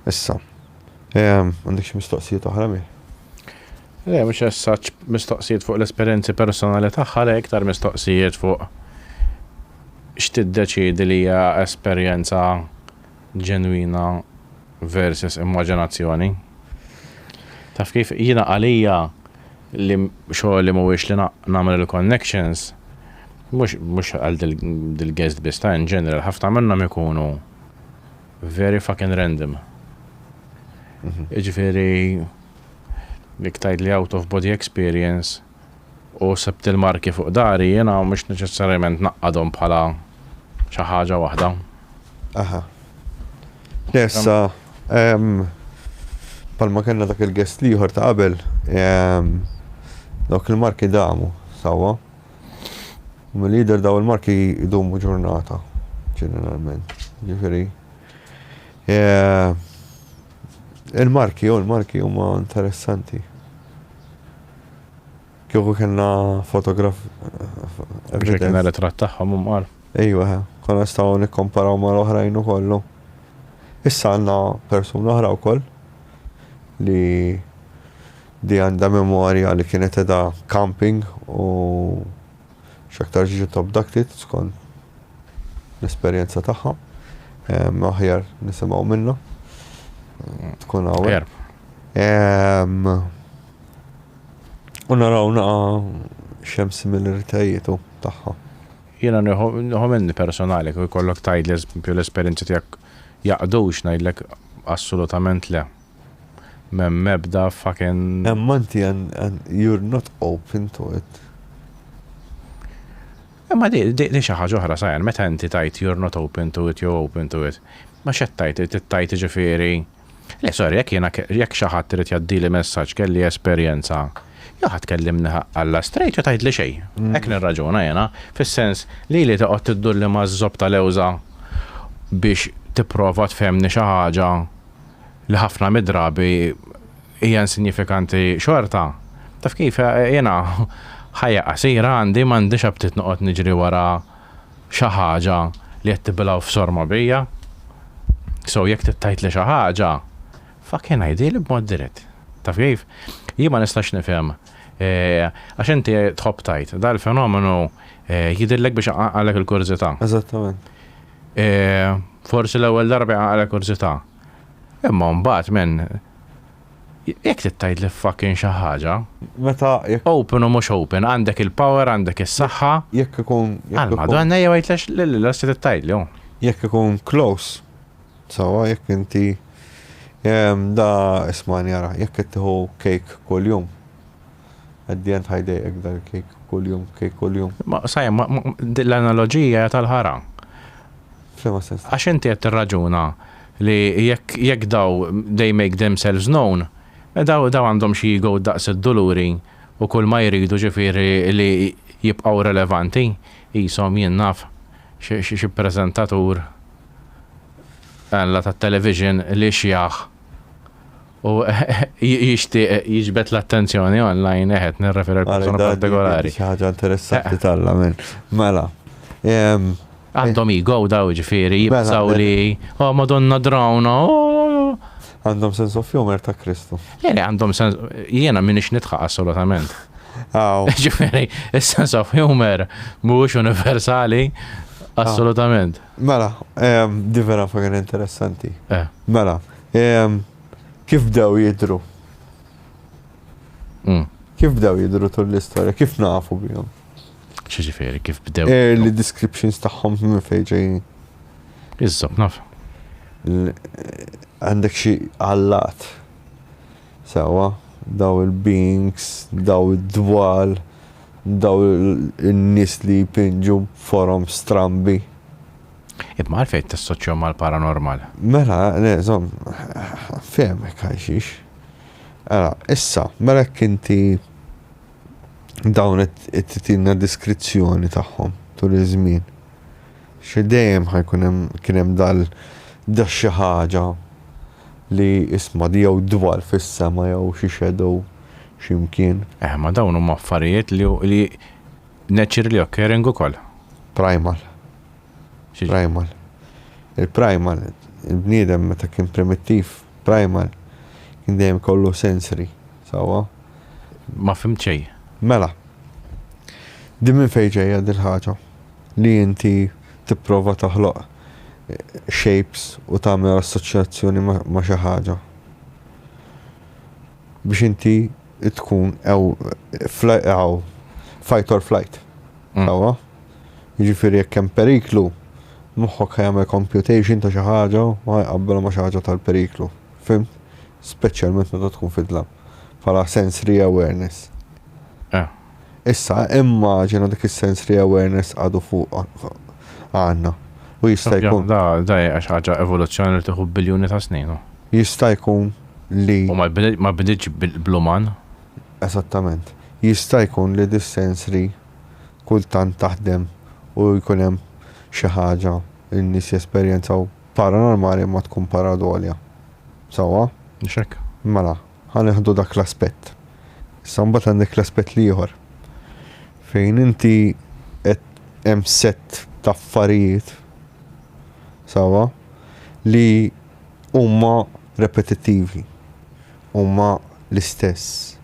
Issa, għandek xi mistoqsijiet oħra mi? Le, mhux as-saċ mistoqsijiet fuq l-esperjenzi personali tagħha, le iktar mistoqsijiet fuq x'tiddeċiedi li hija esperjenza ġenwina versus immaġinazzjoni. Taf kif jiena għalija li xogħol li mhuwiex li nagħmel il-connections mhux għal dil-guest biss ta' in general ħafna minnhom ikunu very fucking random. Jiġifieri dik tgħid li out of body experience u sebt il-marki fuq dari jiena mhux neċessarjament naqqadhom bħala xi ħaġa waħda. Aha. Issa palma kellna dak il-guest liħor ta' qabel dawk il-marki damu sawa. U mill-lider daw il-marki jdumu ġurnata ġeneralment. Ġifieri il-marki huma interessanti. Kieku kellna fotograf Biex kien ritratt tagħhom mar. Ejwa, konna nistgħu nikkomparaw mal-oħrajn ukoll. Issa għandna persuna oħra wkoll li di għandha memorja li kienet edha camping u x'aktar ġiet abducted skont l-esperjenza tagħha. Aħjar nisimgħu minnha. Tkun hawn. U naraw xem similaritajiet tagħha. Jiena nieħu minni personali kif ikollok tgħid l-esperjenzi tiegħek jaqdux ngħidlek assolutament le. M'hemm mebda fucking. Ammanti and you're not open to it. Ma di xi ħaġa oħra sajjan, meta inti tajt you're not open to it, you're open to it. Ma x'qed tajt ġifieri. Le sorry, jekk xi ħadd irid jgħaddili messaġġ kelli esperjenza. Jew ħadd kellimni alla straight u tgħid li xejn. Hekk nirraġuna jiena, fis-sens li toqgħod tiddulli maż-żobb tal-ewża biex tipprova tfehmni xi ħaġa li ħafna mid-drabi hija insignifikanti xorta. Taf kif jiena ħajja qasira għandi m'għandix abtit noqgħod niġri wara xi ħaġa li qed tibilgħu f'sorma bija. So jekk tittajt li xi ħaġa, fucking ngħidili b'mod dirett. Taf kif? Jien ma nistax nifhem. Għax inti tħobb tajt, dal-fenomenu jidillek biex għalek il-kurzità. Eżattament. Forsi l-ewwel darba għalek kurzità. Imma mbagħad minn jekk tittajt li fucking xi ħaġa. Meta open u mhux open, għandek il-power, għandek is-saħħa. Jekk ikun Madonna jew għidlex l-lesti tittajt li. Jekk ikun close. Sawa jekk inti da ismani jara, jekk tieħu cake kuljum. Għaddijant ħajdejek dal cake kuljum. Ma sajja, l-analogija tal-ħara. Flema sens. Għax inti qed tirraġuna li jekk daw they make themselves known, daw għandhom xi ego daqs id-doluri u kull ma jridu ġifieri li jibqgħu relevanti, qishom jien naf xi preżentatur għalla ta' television li xjaħ u jixtieq jiġbed l-attenzjoni online eħed nirreferi l-persona partikolari. Xi ħaġa interessanti tal-la minn. Mela. Għandhom ego daw ġifieri jibsaw li, oh Madonna drawna, Għandhom sens of humor ta' Kristu. Għandhom sens, jiena minix nitħaq assolutament. Għaw. Ġifieri, il-sens of humor mhuwiex universali assolutament. Mela, di vera fagan interessanti. Mela, kif bdew jidru? Kif bdew jidru tul l-istorja? Kif nafu bihom? Ġifieri, kif bdew? Early descriptions tagħhom minn fejn ġejjin. Iżob naf. Għandek xi għallat. Sewa, daw il-beings, daw id-dwal, daw il-nis li jpinġu forum strambi. Imma għalfejn tissoċjom mal-paranormal. Mela, nezom, femek għajxix. Issa, mela kinti dawn it-titina diskrizzjoni tagħhom tul iż-żmien. Xi dejjem kien hemm da xi ħaġa li isma' jew dwar fis-sema jew xi shadow x'imkien. Ma dawn huma affarijiet li naturally occurring ukoll. Primal. Primal. Il-primal, il-bniedem meta kien primittiv, primal, kien dejjem kollu sensory, sawa? Ma fimt xejn. Mela. Din minn fejn ġejja dil ħaġa li inti tipprova taħloq shapes u tagħmel assoċjazzjoni ma' xi ħaġa. Biex inti tkun fight or flight. Sawa? Jiġifieri jekk hemm periklu, moħħok ħajjagħmel computation ta' xi ħaġa u ħajqabbel ma' xi ħaġa tal-periklu. Fimt? Speċjalment meta tkun fidla bħala sensory awareness. Issa immaġina dik is-sensory awareness għadu fuq għandna. U jista' jkun. Da għax ħaġa evoluzzjoni li tieħu biljuni ta' snin. Jista' jkun li. U ma bdietx bl-uman. Esattament. Jista' jkun li dis-sensory kultant taħdem u jkun hemm xi ħaġa n-nies jesperjenzaw paranormali ma tkun paradolja. Sewwa? Nixek. Mela, ħanieħdu dak l-aspett. Issa mbagħad għandek l-aspett ieħor. Fejn inti qed hemm set ta' affarijiet sawa li huma repetittivi, huma l-istess.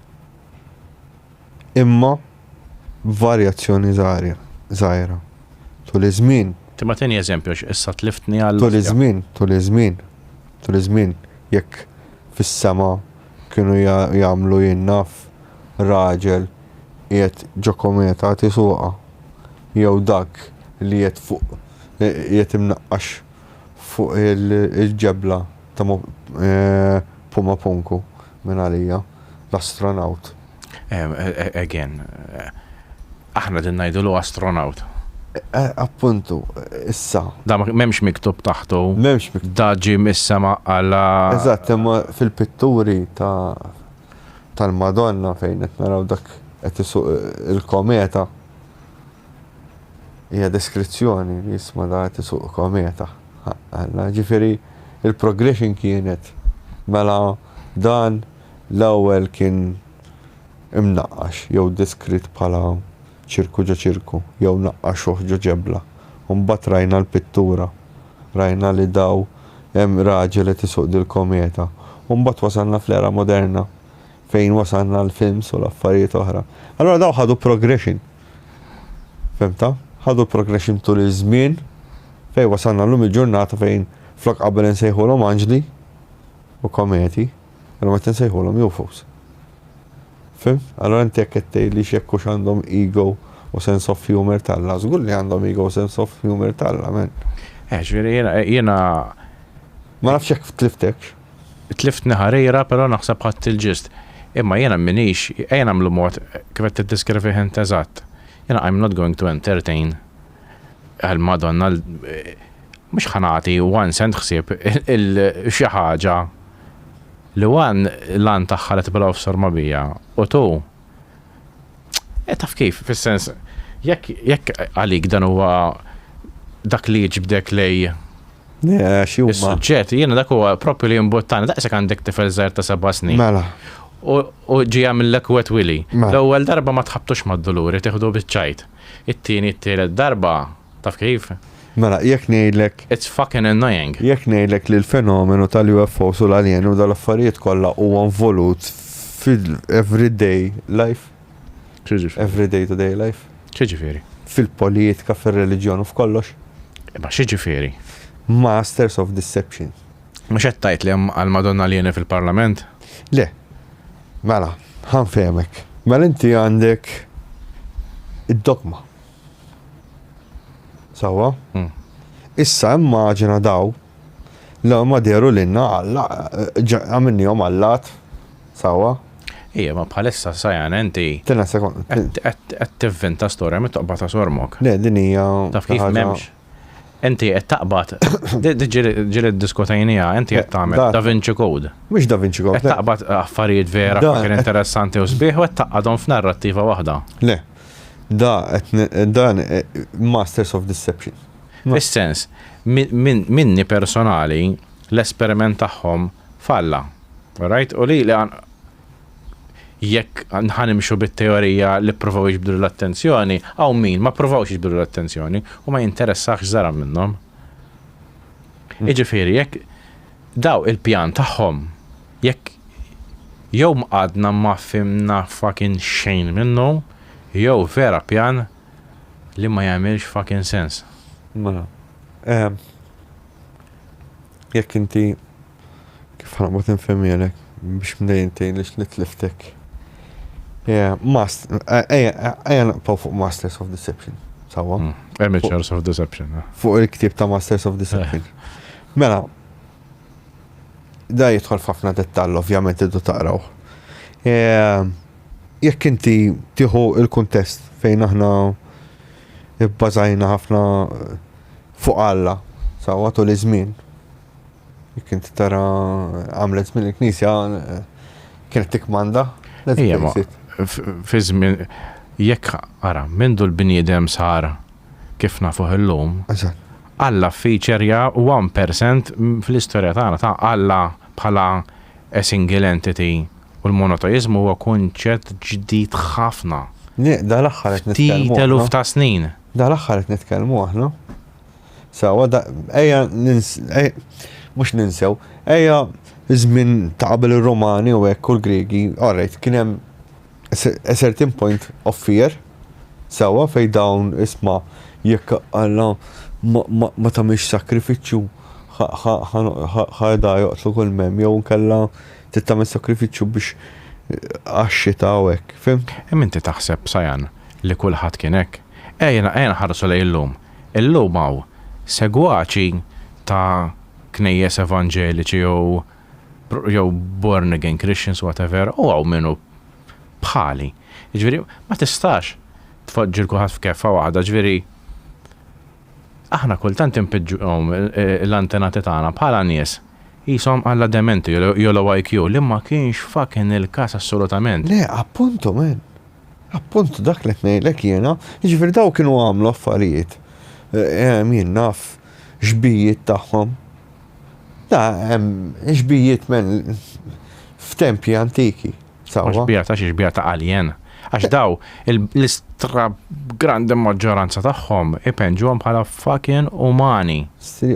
Imma varjazzjoni żgħira. Tul iż-żmien. Timma tieni eżempju issa tliftni għal. Tul iż-żmien jekk fis-sema kienu jagħmlu jinnaf raġel qiegħed ġo kometa tisuqa jew dak li qiegħed fuq qiegħed imnaqqax fuq il-ġebla ta' Puma Punku minn għalija l-astronaut. Again, aħna din ngħidulu astronaut. Appuntu, issa. Da m'hemmx miktub taħtu. M'hemmx miktub. Da ġie mis-sema għala. Eżatt, imma fil-pitturi tal-Madonna fejn qed naraw dak qed isuq il-kometa hija deskrizzjoni li jisma' da qed isuq kometa. Ġifieri il-progression kienet mela dan l-ewwel kien imnaqqax jew diskrit bħala ċirku ġo ċirku jew naqqax ġo ġebla. U mbagħad rajna l-pittura, rajna li daw hemm raġel qed isuq dil-kometa. U mbagħad wasalna fl-era moderna fejn wasalna l-films u l-affarijiet oħra. Allora daw ħadu progression. Femta? Ħadu progression tul iż-żmien fejn wasalna llum il-ġurnata fejn flok qabel insejħulhom anġli u kometi, allura meta nsejħulhom UFOs. Fim? Allora inti jekk qed tgħidli x'jekkux għandhom ego u sense of humor talla, żgur li għandhom ego u sense of humor talla, men. Ġifieri jiena ma nafx jekk tliftekx. Tliftni ħarira, però naħseb ħadd il-ġist. Imma jiena minix, ejja nagħmlu mod kif qed tiddeskrivi int eżatt. Jiena I'm not going to entertain għal-Madonna mhux ħanati one cent ħsieb xi ħaġa li wan lan tagħha li tibgħu f'sorma bija u tu. Taf kif, fis-sens jekk għalik dan huwa dak li jiġbdek lej is-suġġett, jiena dak huwa proprju li jimbuttani, daqshekk għandek tifel żgħir ta' 7 snin. Mela. U ġi għamillek wet willy. L-ewwel darba ma tħabtux mad-doluri, tieħdu biċ-ċajt. It-tieni, t-tielet darba, taf kif? Mela, jekk ngħidlek It's fucking annoying. Jekk ngħidlek li l-fenomenu tal-UFOs u l-alien u dal-affarijiet kollha huwa involut fil-everyday life, everyday to day life, Xiġifieri? fil-politika, fil-reliġjon u f'kollox. Ma xiġifieri? Masters of Deception. Mhux qed tgħid li hemm għall-Madonna alieni fil-Parlament? Le, mela, ħanfehmek. Mela inti għandek id-dogma. Sawa? Issa immaġina daw la ma deru l-inna Alla għamilnihom Allat. Sawa? Ija, ma bħalissa sajan enti Tina sekond. qed tivvinta storja mit-toqba ta' sormok. Le, din hija Taf kif m'hemmx. Enti qed taqbad ġieli diskutajnija, enti qed tagħmel Da Vinci Code. Mhux Da Vinci Code. Qed taqbad affarijiet vera fucking interessanti u sbieħ u qed taqadhom f'narrattiva waħda. Le. Dan Masters of Deception. Fis-sens, minni personali l-esperiment tagħhom falla. Right? U li jekk ħanimxu bit-teorija li provaw jiġbdu l-attenzjoni, għaw min ma provawx jiġbdu l-attenzjoni u ma jinteressax żara minnhom. Jiġifieri jekk daw il-pjan tagħhom jekk jew mqadna ma fimna fucking xejn minnu, jew vera pjan li ma jagħmilx fucking sens. Mela. Jekk inti kif ħanqbod infemmielek biex mdejjintejn lix nitliftek. Ejja naqpaw fuq Masters of Deception. Sawa? Amateurs of Deception. Fuq il-ktieb ta' Masters of Deception. Mela, da jidħol f'ħafna dettall, ovvjament iddu taqraw. Jekk inti tieħu il-kuntest fejn aħna bbażajna ħafna fuq Alla, sawa tul iż-żmien. Jekk inti tara għamlet żmien il-Knisja kienet tikmanda. Ija ma fi żmien jekk ara mindu l-bniedem sar kif nafu illum. Alla featurja 1% fl-istorja tagħna ta' Alla bħala a single entity u l-monoteizmu huwa kunċett ġdid ħafna. Da l-aħħar qed nitkellmu. Teluf ta' snin. Da l-aħħar qed nitkellmu aħna. Sawa da ejja mhux ninsew, ejja żmien ta' qabel ir-Romani u hekk u l-Griegi, alright, kien hemm a certain point of fear. Sawa fej dawn isma' jekk Alla ma tagħmilx sakrifiċċju ħajda joqtlu kull mem jew nkella tittamel sakrifiċċju biex għax-xita u hekk, fim? Inti taħseb sajan li kulħadd kien hekk. Ejja ħarsu lejn illum. Illum hawn segwaċi ta' knejjes evanġeliċi jew born again Christians whatever u għaw minnu bħali. Ġifieri ma tistax tfoġġi kulħadd f'keffa waħda, ġifieri aħna kultant impiġġu l-antenati tagħna bħala nies jisom Alla dementi jolo IQ li ma kienx fucking il-każ assolutament. Le, appunto men. Appunto dak li ngħidlek jiena, jiġifieri daw kienu għamlu affarijiet. Min naf xbijiet tagħhom. Da hemm xbijiet men f'tempji antiki. Sawa. Xbija ta' alien. Għax daw l-istra grandi maġġoranza tagħhom ipenġuhom bħala fucking umani.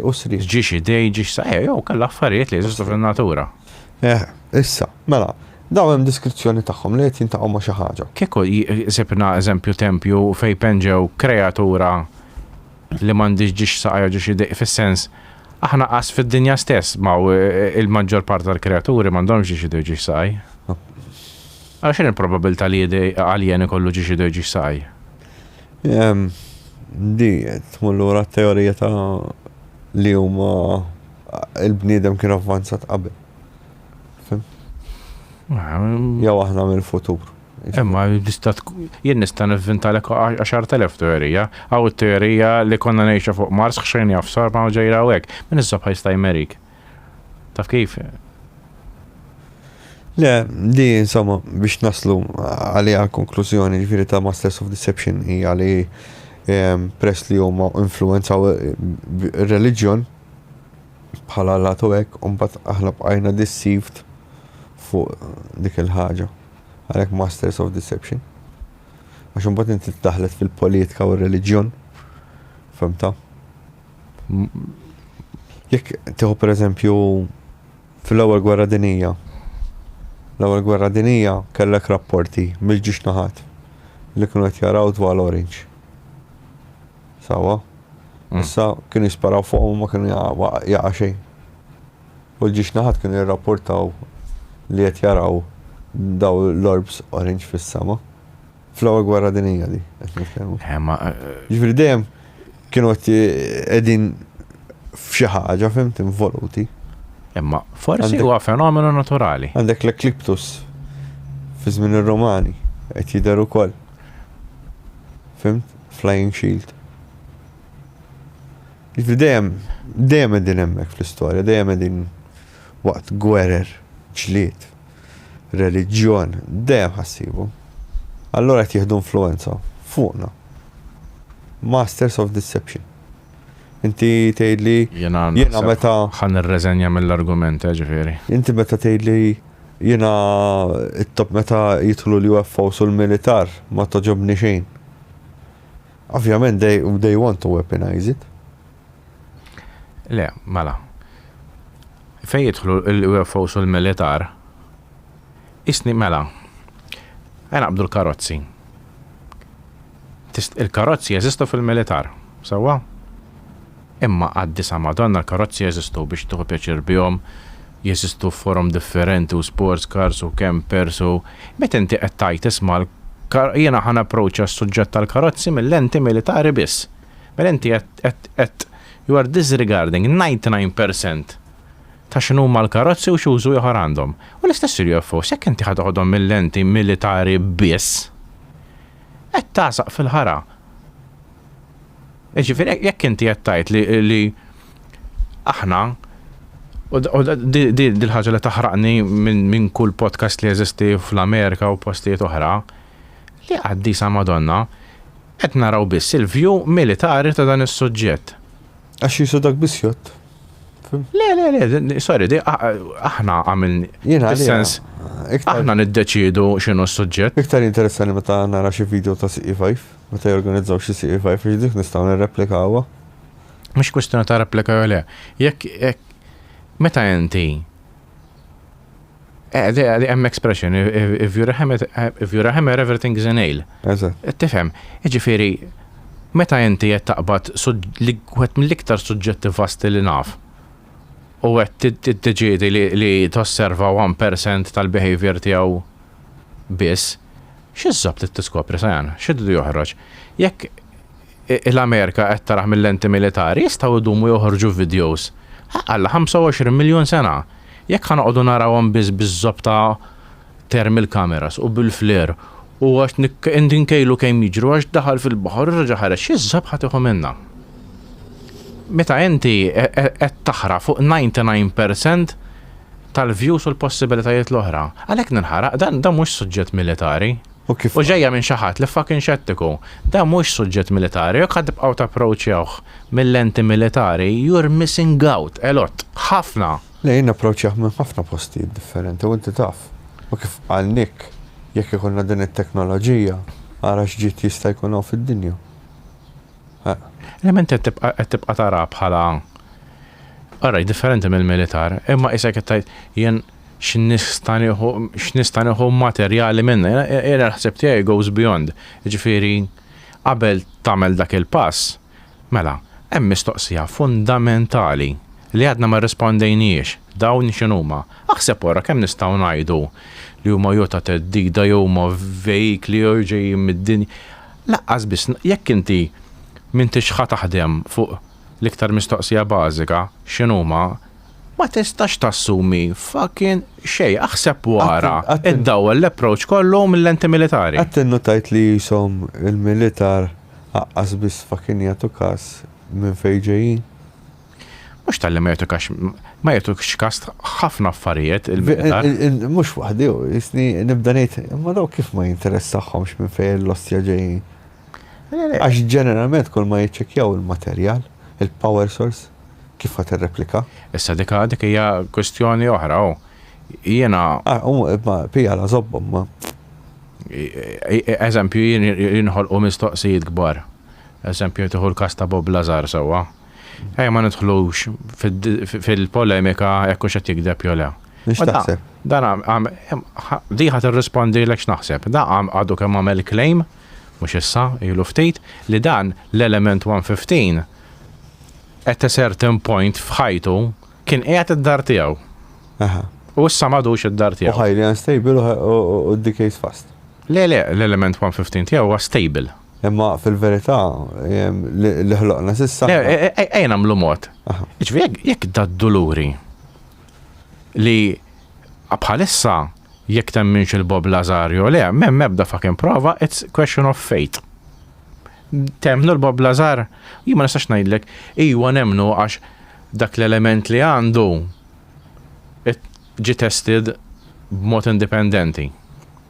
U sri. Ġiex idej, ġiex jew kellha affarijiet li jeżistu fin-natura. Issa, mela, daw hemm diskrizzjoni tagħhom li qed jintaqgħu ma' xi ħaġa. Kieku sibna eżempju tempju fejn penġew kreatura li m'għandix ġiex saqaj ġiex idej fis-sens aħna qas fid-dinja stess ma' il-maġġor part tal-kreaturi m'għandhomx ġiex idej ġiex saqaj. Għax il-probabilità li għaljen ikollu ġiex idej ġiex saqaj? Di tmullura t-teorija ta' li huma il-bniedem kien avvanzat qabel. Fim? Jew aħna mill-futur. Imma jien nista' nivvintalek 10,000 teorija. Għaw it-teorija li konna ngħixu fuq Mars xejn jafsar ma' ġejra hekk. Min iżob ħajsta jmerik. Taf kif? Le, di insomma biex naslu għalija konklużjoni ġifieri ta' Masters of Deception hija li press li huma influenzaw ir-reliġjon bħala latu hekk u mbagħad aħna bqajna deceived fuq dik il-ħaġa. Għalhekk Masters of Deception. Għax imbagħad inti tdaħlet fil-politika u r-reliġjon. Fehmta? Jekk tieħu pereżempju fil-ewwel gwerra dinija. L-ewwel gwerra dinija kellek rapporti mill-ġiex naħat li kienu qed jaraw dwar Orange. Sawa? Issa kienu jisparaw fuqhom ma kienu jaqa' xejn. U l-ġiex naħat kienu jirrapportaw li qed jaraw daw l-orbs Orange fis-sama. Fl-ewwel gwerra dinija di qed nitkellmu. Ġifieri dejjem kienu qegħdin f'xi ħaġa fimt involuti. Imma forsi huwa fenomenu naturali. Għandek l-ekliptus fi żmien ir-Romani qed jidher ukoll. Fimt? Flying Shield. Dejjem qegħdin hemmhekk fl-istorja, dejjem qegħdin waqt gwerer, ġlied, reliġjon, dejjem ħassibu. Allura qed jieħdu influenza fuqna. Masters of Deception. Inti tgħidli jiena meta ħan irreżenja mill-argument ġifieri. Inti meta tgħidli jiena it-top meta jidħlu l-UFOs u l-militar ma toġobni xejn. Ovvjament they want to weaponize it. Le, mela. Fejn jidħlu l-UFOs u l-militar? Isni mela. Naqbdu l-karozzi. Il-karozzi jeżistu fil-militar. Sewwa? Imma għaddisa Madonna l-karozzi jeżistu biex tuħu pjaċir bihom, jeżistu forum differenti u sports cars u campers u meta inti qed tajt isma' jiena ħan approach għas-suġġett tal-karozzi mill-lenti militari biss. Mill-lenti qed you are disregarding 99% ta' x'inhuma l-karozzi u x'użu ieħor għandhom. U l-istess UFO, sekk inti ħadoħodhom mill-lenti militari biss, qed tasaq fil-ħara. Ġifieri jekk inti qed tajt li aħna u di l-ħaġa li taħraqni minn kull podcast li jeżisti fl-Amerika u postijiet oħra li għaddisa Madonna qed naraw biss il-view militari ta' dan is-suġġett. Għax jisu dak biss jott. Le, sorry, aħna għamilni fis-sens aħna niddeċiedu x'inhu s-suġġett. Iktar interessani meta nara xi video ta' CE5, meta jorganizzaw xi CE5 dik nistgħu nirreplikawha. Mhux kwestjoni ta' replika jew le. Jekk meta inti hemm expression if you're a hammer everything is a nail. Eżatt. Tifhem, jiġifieri meta inti qed taqbad wieħed mill-iktar suġġetti vasti li naf. U qed tiddeċiedi li tosserva 1% tal-behavior tiegħu biss, x'iżżabb li tiskopri sajan, x'iddu joħroġ. Jekk l-Amerika qed taraħ mill-lenti militari jistgħu jdumu joħorġu videos għalla 25 miljun sena. Jekk ħanoqogħdu narawhom biss biż-żobb ta' thermal cameras u bil-flir u għax ninkejlu kemm jiġru għax daħal fil-baħar irġa' ħareġ x'iżżabb ħatiħu minnha. Meta inti qed taħra fuq 99% tal-views u l-possibilitajiet l-oħra. Għalhekk ninħaraq dan mhux suġġett militari. U ġejja minn xi ħadd li fucking xettiku. Dan mhux suġġett militari, jekk ħad tibqgħu tapproachjawh mill-lenti militari, you're missing out a lot. Ħafna. Le jien approachjah minn ħafna postijiet differenti u inti taf. U kif għalnik jekk ikollna din it-teknoloġija ara x'ġiet jista' jkun hawn fid-dinja. Element qed tibqa' tara bħala differenti mill-militar, imma isek qed tgħid jien x'nista' nieħu materjali minnha, jiena naħseb tiegħi goes beyond. Jiġifieri qabel tagħmel dak il-pass, mela hemm mistoqsija fundamentali li għadna ma rrispondejniex dawn x'inhuma. Aħseb wara kemm nistgħu ngħidu li huma jota teddida jew huma vehikli jew ġejjin mid-dinja. Laqqas biss jekk inti m'intix ħa taħdem fuq l-iktar mistoqsija bażika x'inhuma ma tistax tassumi fucking xejn aħseb wara id-dawwel l-approach kollu mill-lenti militari. Qed innotajt li jisom il-militar aqqas biss fucking jagħtu każ minn fejn ġejjin. Mhux tal-li ma jagħtux każ ħafna affarijiet il-militar. Mhux waħdi jisni nibda ngħid imma daw kif ma jinteressahomx minn fejn l-ostja ġejjin. Għax ġeneralment kull ma jiċċekkjaw il-materjal, il-power source, kif ħadd irreplika. Issa dik hija kwestjoni oħra jiena. Ma pija la żobbhom ma. Eżempju jinħolqu mistoqsijiet kbar. Eżempju tieħu l-każ ta' Bob Lazar sewwa. ma nidħlux fil-polemika jekk hux qed jikdeb jew le. Nix taħseb? Dan diħat irrispondi l x'naħseb. Da għadu kemm għamel claim, mhux issa, ilu ftit, li dan l-element 115 at a certain point f'ħajtu kien qiegħed id-dar tiegħu. U issa m'għadux id-dar U tiegħu. highly unstable u decays fast. Le, l-element 115 tiegħu huwa stable. Imma fil-verità li ħloqna sissa. Ejn nagħmlu mod. Jekk dad-doluri li bħalissa jekk temminx il-Bob Lazzario, le, m'hemm ebda fucking prova, it's question of fate. Temnu l-Bob Lazar, jien ma nistax ngħidlek, ejwa nemnu għax dak l-element li għandu ġi tested b'mod indipendenti.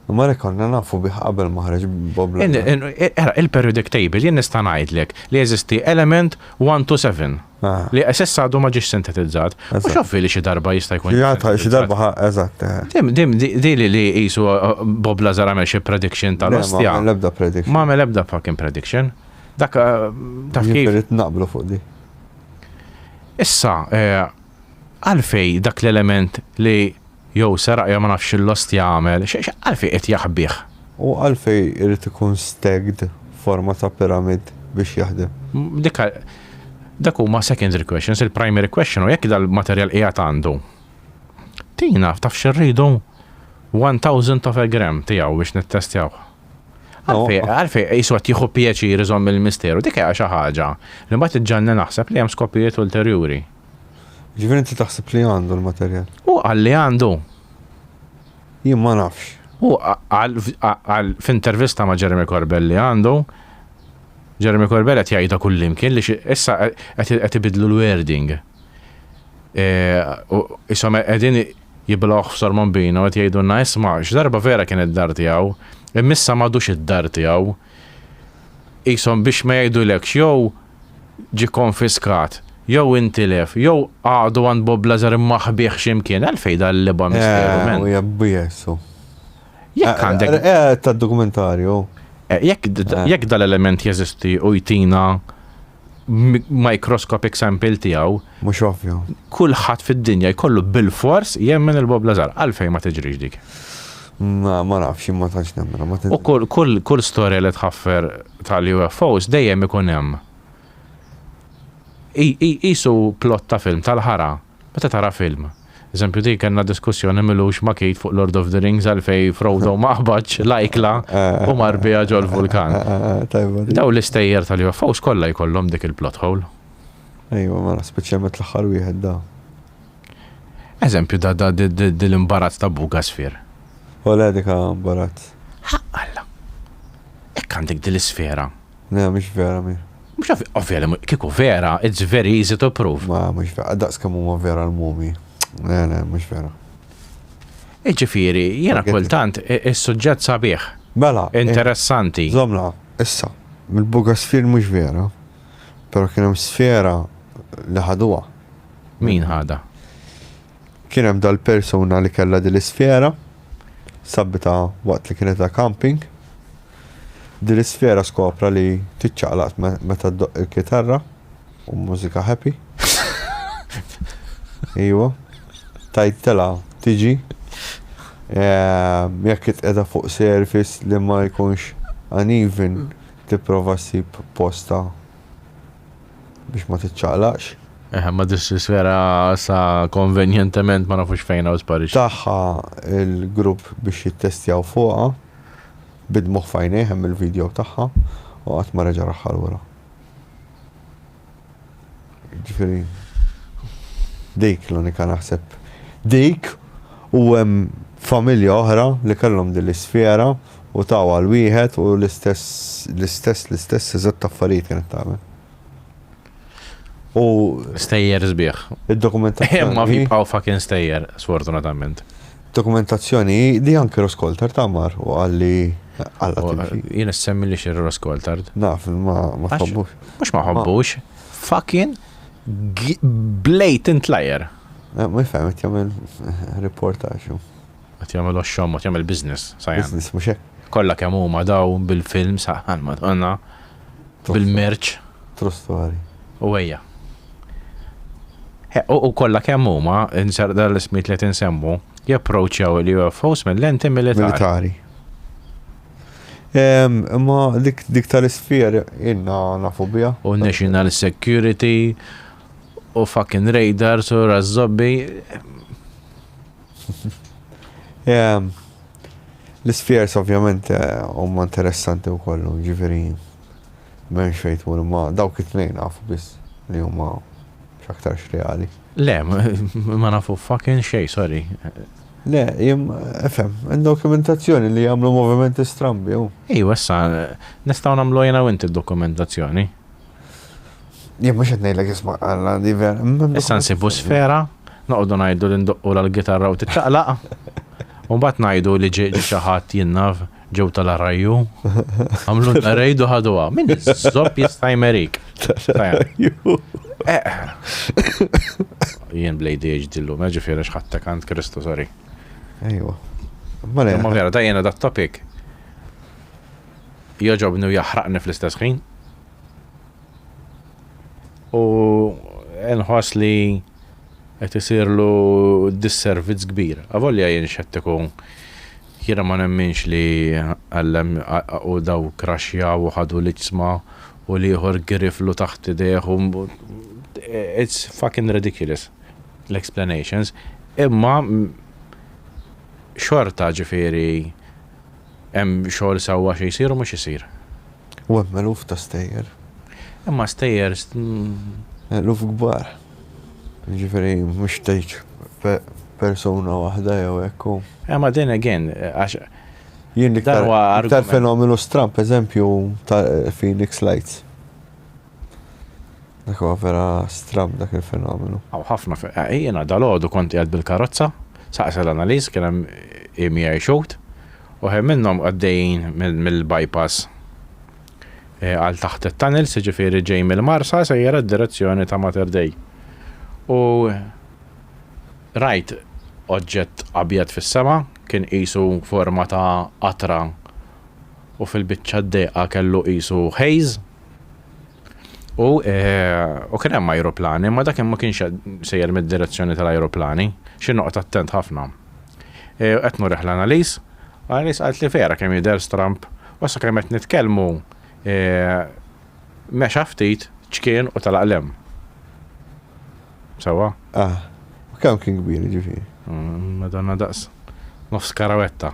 Ma rekonna nafu bih qabel maħreġ Bob Lazar. Il-periodic table jien nista' ngħidlek li jeżisti element 1 to 7 li s'issa għadu ma ġiex sintetizzat. Mhux ovvi li xi darba jista' jkun. Xi darba eżatt. Di li qisu Bob Lazar għamel xi prediction tal-ostja. Ma l-ebda prediction. Ma għamel ebda fucking prediction. Dak taf kif. Jifirit naqblu fuq di. Issa, għalfej dak l-element li jew seraq jew ma nafx l-lost jagħmel, għalfej qed jaħbih. U għalfej irid ikun stegged forma ta' piramid biex jaħdem. Dak huma secondary questions, il-primary question u jekk dal-materjal qiegħed għandu. Tina taf xirridu 1000 of a gram tiegħu biex nittestjaw. Għalfej jisu għat jieħu pjaċir iżomm il-misteru, dik hija xi ħaġa li mbagħad iġġanna naħseb li hemm skopijiet ulterjuri. Ġifieri inti taħseb li għandu l-materjal? U għalli għandu. Jien ma nafx. U f'intervista ma' Jeremy Corbell li għandu, Jeremy Corbell qed jgħidha kull imkien li issa qed ibidlu l-wording. Isom qegħdin jiblaw f'Sormon Bino qed jgħidulna isma' x'darba vera kien id-dar tiegħu, immissa m'għadux id-dar tiegħu. Isom biex ma jgħidulekx jew ġi konfiskat, jew intilef, jew għadu għand Bob Lazar maħbieħ x'imkien għalfejn dal-liba misteru men. U jabbi jessu. Jekk għandek. Tad-dokumentarju. Jekk dal-element jeżisti u jtina microscopic sample tiegħu. Mhux ovvju. Kulħadd fid-dinja jkollu bil-fors jemmen il-Bob Lazar għalfejn ma tiġrix dik. Ma nafx ma tantx nemmena. U kull storja li tħaffer tal-UFOs dejjem ikun hemm. Isu plot ta' film tal-ħara, meta tara film. Eżempju dik kellna diskussjoni milux ma' Kate fuq Lord of the Rings għalfej Frodo maħbaġ lajkla u marbija ġol vulkan. Daw l-istejjer tal-UFOs kollha jkollhom dik il-plot hole. Ejwa, ma speċjalment l-aħħar wieħed da. Eżempju da l-imbarazz ta' Bugasfir. U le dik imbarazz. Alla. Hekk għandek dil-isfera. Ne, mhux vera mir. Mux ovvjali, kiku vera, it's very easy to prove. Ma, mux vera, daqs kemm huma vera l-mumi. Ne, mux vera. Ġifieri, jiena kultant, is-suġġett sabiħ. Bela. Interessanti. Zomla, issa, mill-Bugasfir mux vera, pero kien hemm sfera li ħaduha. Min ħada? Kien hemm dal-persuna li kellha din l-isfera, sabbita waqt li kienet ta' camping. Din l-isfera skopra li tiċċaqlaq meta ddoq il-kitarra u mużika happy. Ejwa. Tajtela tiġi. Jekk qiegħda fuq surface li ma jkunx uneven tipprova ssib posta biex ma tiċċaqlaqx. Ma dis-sfera sa konvenjentement ma nafux fejn hawn sparix. Taħħa il-grupp biex jittestjaw fuqha. Bidmuħ fajnej hemm il-video tagħha u qatt ma reġa' raħħal wara. Ġifieri dik l-unika naħseb. Dik u hemm familja oħra li kellhom din l-isfera u tawa l-wieħed u l-istess eżatt affarijiet kienet tagħmel. U stejjer sbieħ. Id-dokumentazzjoni. Ma fibqgħu fucking stejjer, sfortunatament. Dokumentazzjoni di anke Roskoltar tamar u għalli jien semmi li xir Roskoltard. Naf, ma tħobbux. Mux ma tħobbux. Fucking blatant liar. Ma jfem, qed jagħmel reportaġġ. Qed jagħmel ox-xogħol, qed jagħmel business. Business mhux hekk. Kollha kemm huma daw bil-film saħan Madonna bil-merch. True story. U ejja. U kollha kemm huma insar dal-ismiet li tinsemmu japproachjaw il-UFOs mill-lenti militari. Imma dik tal-isfjer inna nafu bija. U National Security u fucking radars u razzobbi. L-isfjers ovvjament huma interessanti wkoll, ġifieri m'hemmx fejn tmur imma dawk it-tnejn nafu biss li huma x'aktarx reali. Le, ma nafu fucking xej, sorry. Le, efem, dokumentazzjoni li jagħmlu movimenti strambi. Ejwa, issa nistgħu nagħmlu jiena u inti d-dokumentazzjoni. Jien mhux qed ngħidlek isma' alla di vera. Issa nsibu sfera, noqogħdu ngħidu li ndoqqu l-gitarra u tiċċaqlaq. U mbagħad ngħidu li ġie xi ħadd jinnaf ġew tal-arrajju. Għamlu n-arrejdu ħaduha. Min iż-żopp jista' jmerik. Jien blejdi ġdillu, ġifieri x'ħadtek għand Kristu, sorry. Ejwa. Ma vera, da jiena dat topic joġobni u jaħraqni fl-istess ħin. U nħoss li qed isirlu disservizz kbir. Avolja jien xettiku jiena ma nemminx li għallem u daw kraxja u ħadu l-ġisma u li ieħor giriflu taħt idejh u it's fucking ridiculous l-explanations. Imma xorta ġifieri hemm xogħol sewwa xi jsir u mhux isir. U hemm eluf ta' stejjer. Imma stejjer Eluf kbar. Ġifieri mhux tgħid persuna waħda jew hekk. Imma din again għax jien iktar fenomenu stramp eżempju ta' Phoenix Lights. Dak huwa vera stramp dak il-fenomenu. Aw ħafna jiena dal-għodu kont qiegħed bil-karozza, saqsa l-analiż kien hemm EMI xogħod u hemm minnhom għaddejjin mill-bypass għal taħt it-tunnel, ġifieri ġej mill-Marsa sejjer id-direzzjoni ta' Mater Dei. U rajt oġġett abjad fis-sema kien qisu forma ta' qatra u fil-biċċa d-deqqa kellu qisu haze u kien hemm ajruplani, ma dak ma kienx sejjer mid-direzzjoni tal-ajruplani, xi noqgħod attent ħafna. Qed nurih l-analiż, l-analiż qalt li vera kemm jidher stramp, u sa kemm qed nitkellmu mexa ftit ċkien u talaqlem. Sewa? Kemm kien kbir ġifieri? Madonna daqs. Nofs karawetta.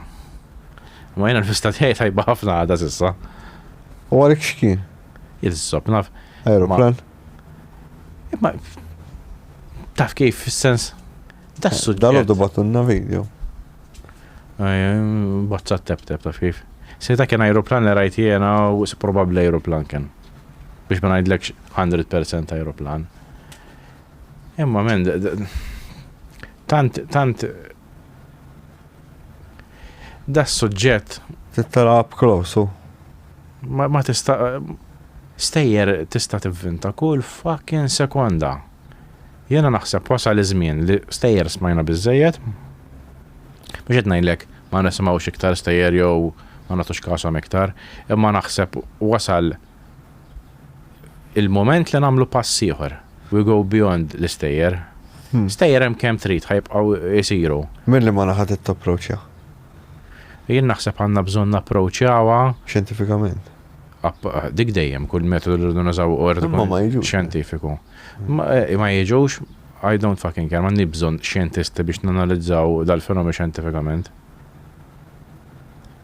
Ma jiena l-fista tiegħi tajba ħafna għadha s'issa. U għalek x'kien? Jilżob naf. Aeroplan? Ma taf kif fis-sens das-suġġett. Dal-għoddu batunna video. Bozza tep taf kif. Sejta kien aeroplan li rajt jiena u probabbli aeroplan kien. Biex ma ngħidlekx 100% aeroplan. Imma men tant das-suġġett titara up close. Ma tista' stejjer tista' tivvinta kull fucking sekonda. Jiena naħseb wasal iż-żmien li stejjer smajna biżejjed. Mhux qed ngħidlek ma nisimgħux iktar stejjer jew ma nagħtux kasom iktar, imma naħseb wasal il-moment li nagħmlu pass ieħor. We go beyond l-istejjer. Stejjer hemm kemm trid ħajbqgħu jsiru. Milli ma naħat it-approachja. Jien naħseb għandna bżonn approachjawha xjentifikament. Dik dejjem kull metodu li rridu nużaw xjentifiku. Ma jiġux, I don't fucking care, m'għandi bżonn xjentisti biex nanalizzaw dal-fenomenu xjentifikament.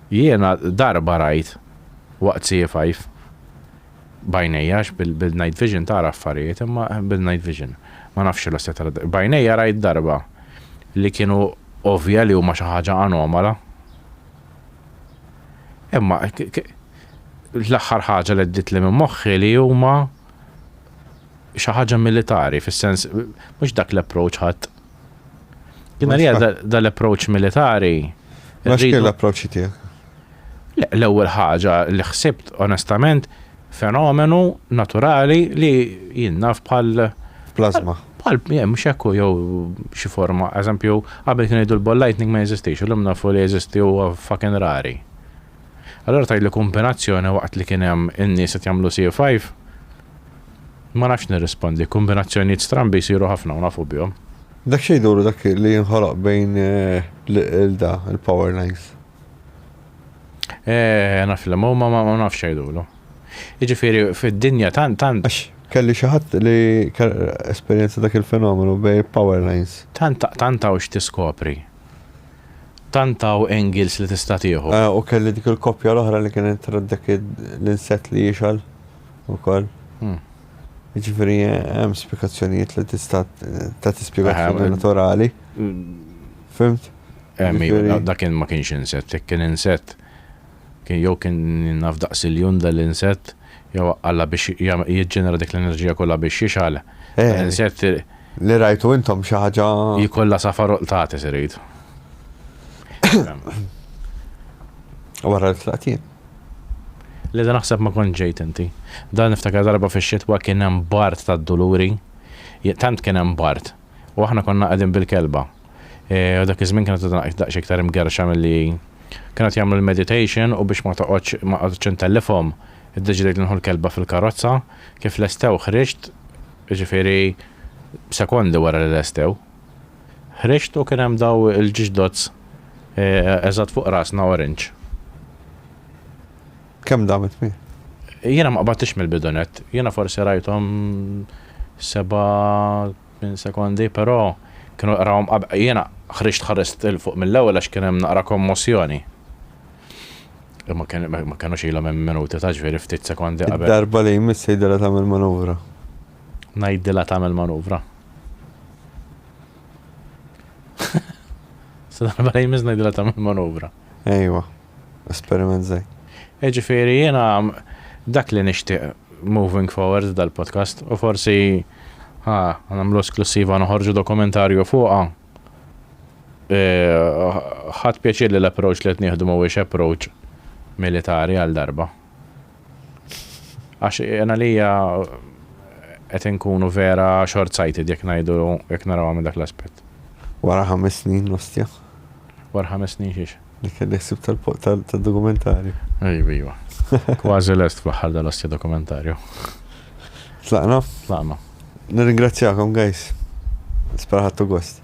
Jiena darba rajt waqt C5 bajnejjax bil-night vision tara affarijiet, imma bil-night vision ma nafx l-osset tara. Bajnejja rajt darba li kienu ovvja li huma xi ħaġa anomala. Imma l-aħħar ħaġa li ddit li minn moħħi li huma xi ħaġa militari, fis-sens mhux dak l-approach ħadd. Kien għalija dal-approach militari. Mhux kien l-approach tiegħek? L-ewwel ħaġa li ħsibt onestament fenomenu naturali li jinnaf bħal plasma. Bħal mhux hekk jew xi forma, eżempju, qabel kien jgħidu l-ball lightning ma jeżistix, illum nafu li jeżisti huwa fucking rari. Allora tgħidli kombinazzjoni waqt li kien hemm in-nies qed jagħmlu C5 Ma nafx nirrispondi, kombinazzjonijiet strambi jsiru ħafna u nafu bihom. Dak xej duru dak li jinħoloq bejn il-power lines. Naf li ma nafx jgħidulu. Jiġifieri fid-dinja tant. Għax kelli xi ħadd li esperjenza dak il-fenomenu bejn power lines. Tantaw x'tiskopri. Tantaw angles li tista' tieħu. U kelli dik il-koppja l-oħra li kienet dak l-insett li jixal ukoll. Jiġifieri hemm spjegazzjonijiet li tista' tagħti spjegazzjoni naturali. Fimt? Dak ma kienx insett, kien insett. Jew kien naf daqs il-jun dal-insett, jew alla biex jiġġenera dik l-enerġija kollha biex jixal. Insett li rajtu intom xi ħaġa jkollha safaroq tagħti irid. Wara l-30. Li da naħseb ma kont ġejt inti. Dan niftakar darba fix-xitwa kien hemm bart tad-duluri. Tant kien hemm bart. U aħna konna qegħdin bil-kelba. U dak iż-żmien kienet daqs iktar imgerxa milli kienet jagħmlu l-meditation u biex ma toqgħodx intellifhom iddeċidejt li nħu l-kelba fil-karozza kif lestew ħriġt, jiġifieri sekondi wara li lestew. Ħriġt u kien hemm daw il-ġiġdots eżatt fuq rasna orange. Kemm damet mi? Jiena ma qabatix mill-bidunet, jiena forsi rajthom 7 sekondi, però kienu rawhom jiena ħriġt ħarist il fuq mill-ewwel għax kien hemm naqra kommozzjoni. Ma kienux ilhom hemm minuti ta' ġifieri ftit sekondi qabel. Darba li jmiss jgħidilha tagħmel manuvra. Ngħidilha tagħmel manuvra. Darba li jmiss ngħidilha tagħmel manuvra. Ejwa, esperiment żej. Ġifieri jiena dak li nixtieq moving forward dal-podcast u forsi nagħmlu esklusiva noħorġu dokumentarju fuqha. Ħadd pjaċir li l-approach li qed nieħdu mhuwiex approach militari għal darba. Għax jiena lija qed inkunu vera short-sighted jekk ngħidu jekk narawha minn dak l-aspett. Wara 5 snin nostja. Wara 5 snin xiex. Dik l-ħsib tal-dokumentarju. Ejwa. Kważi lest fl-aħħar dal-ostja dokumentarju. Tlaqna? Tlaqna. Nirringrazzjakom guys. Spera ħadtu gost.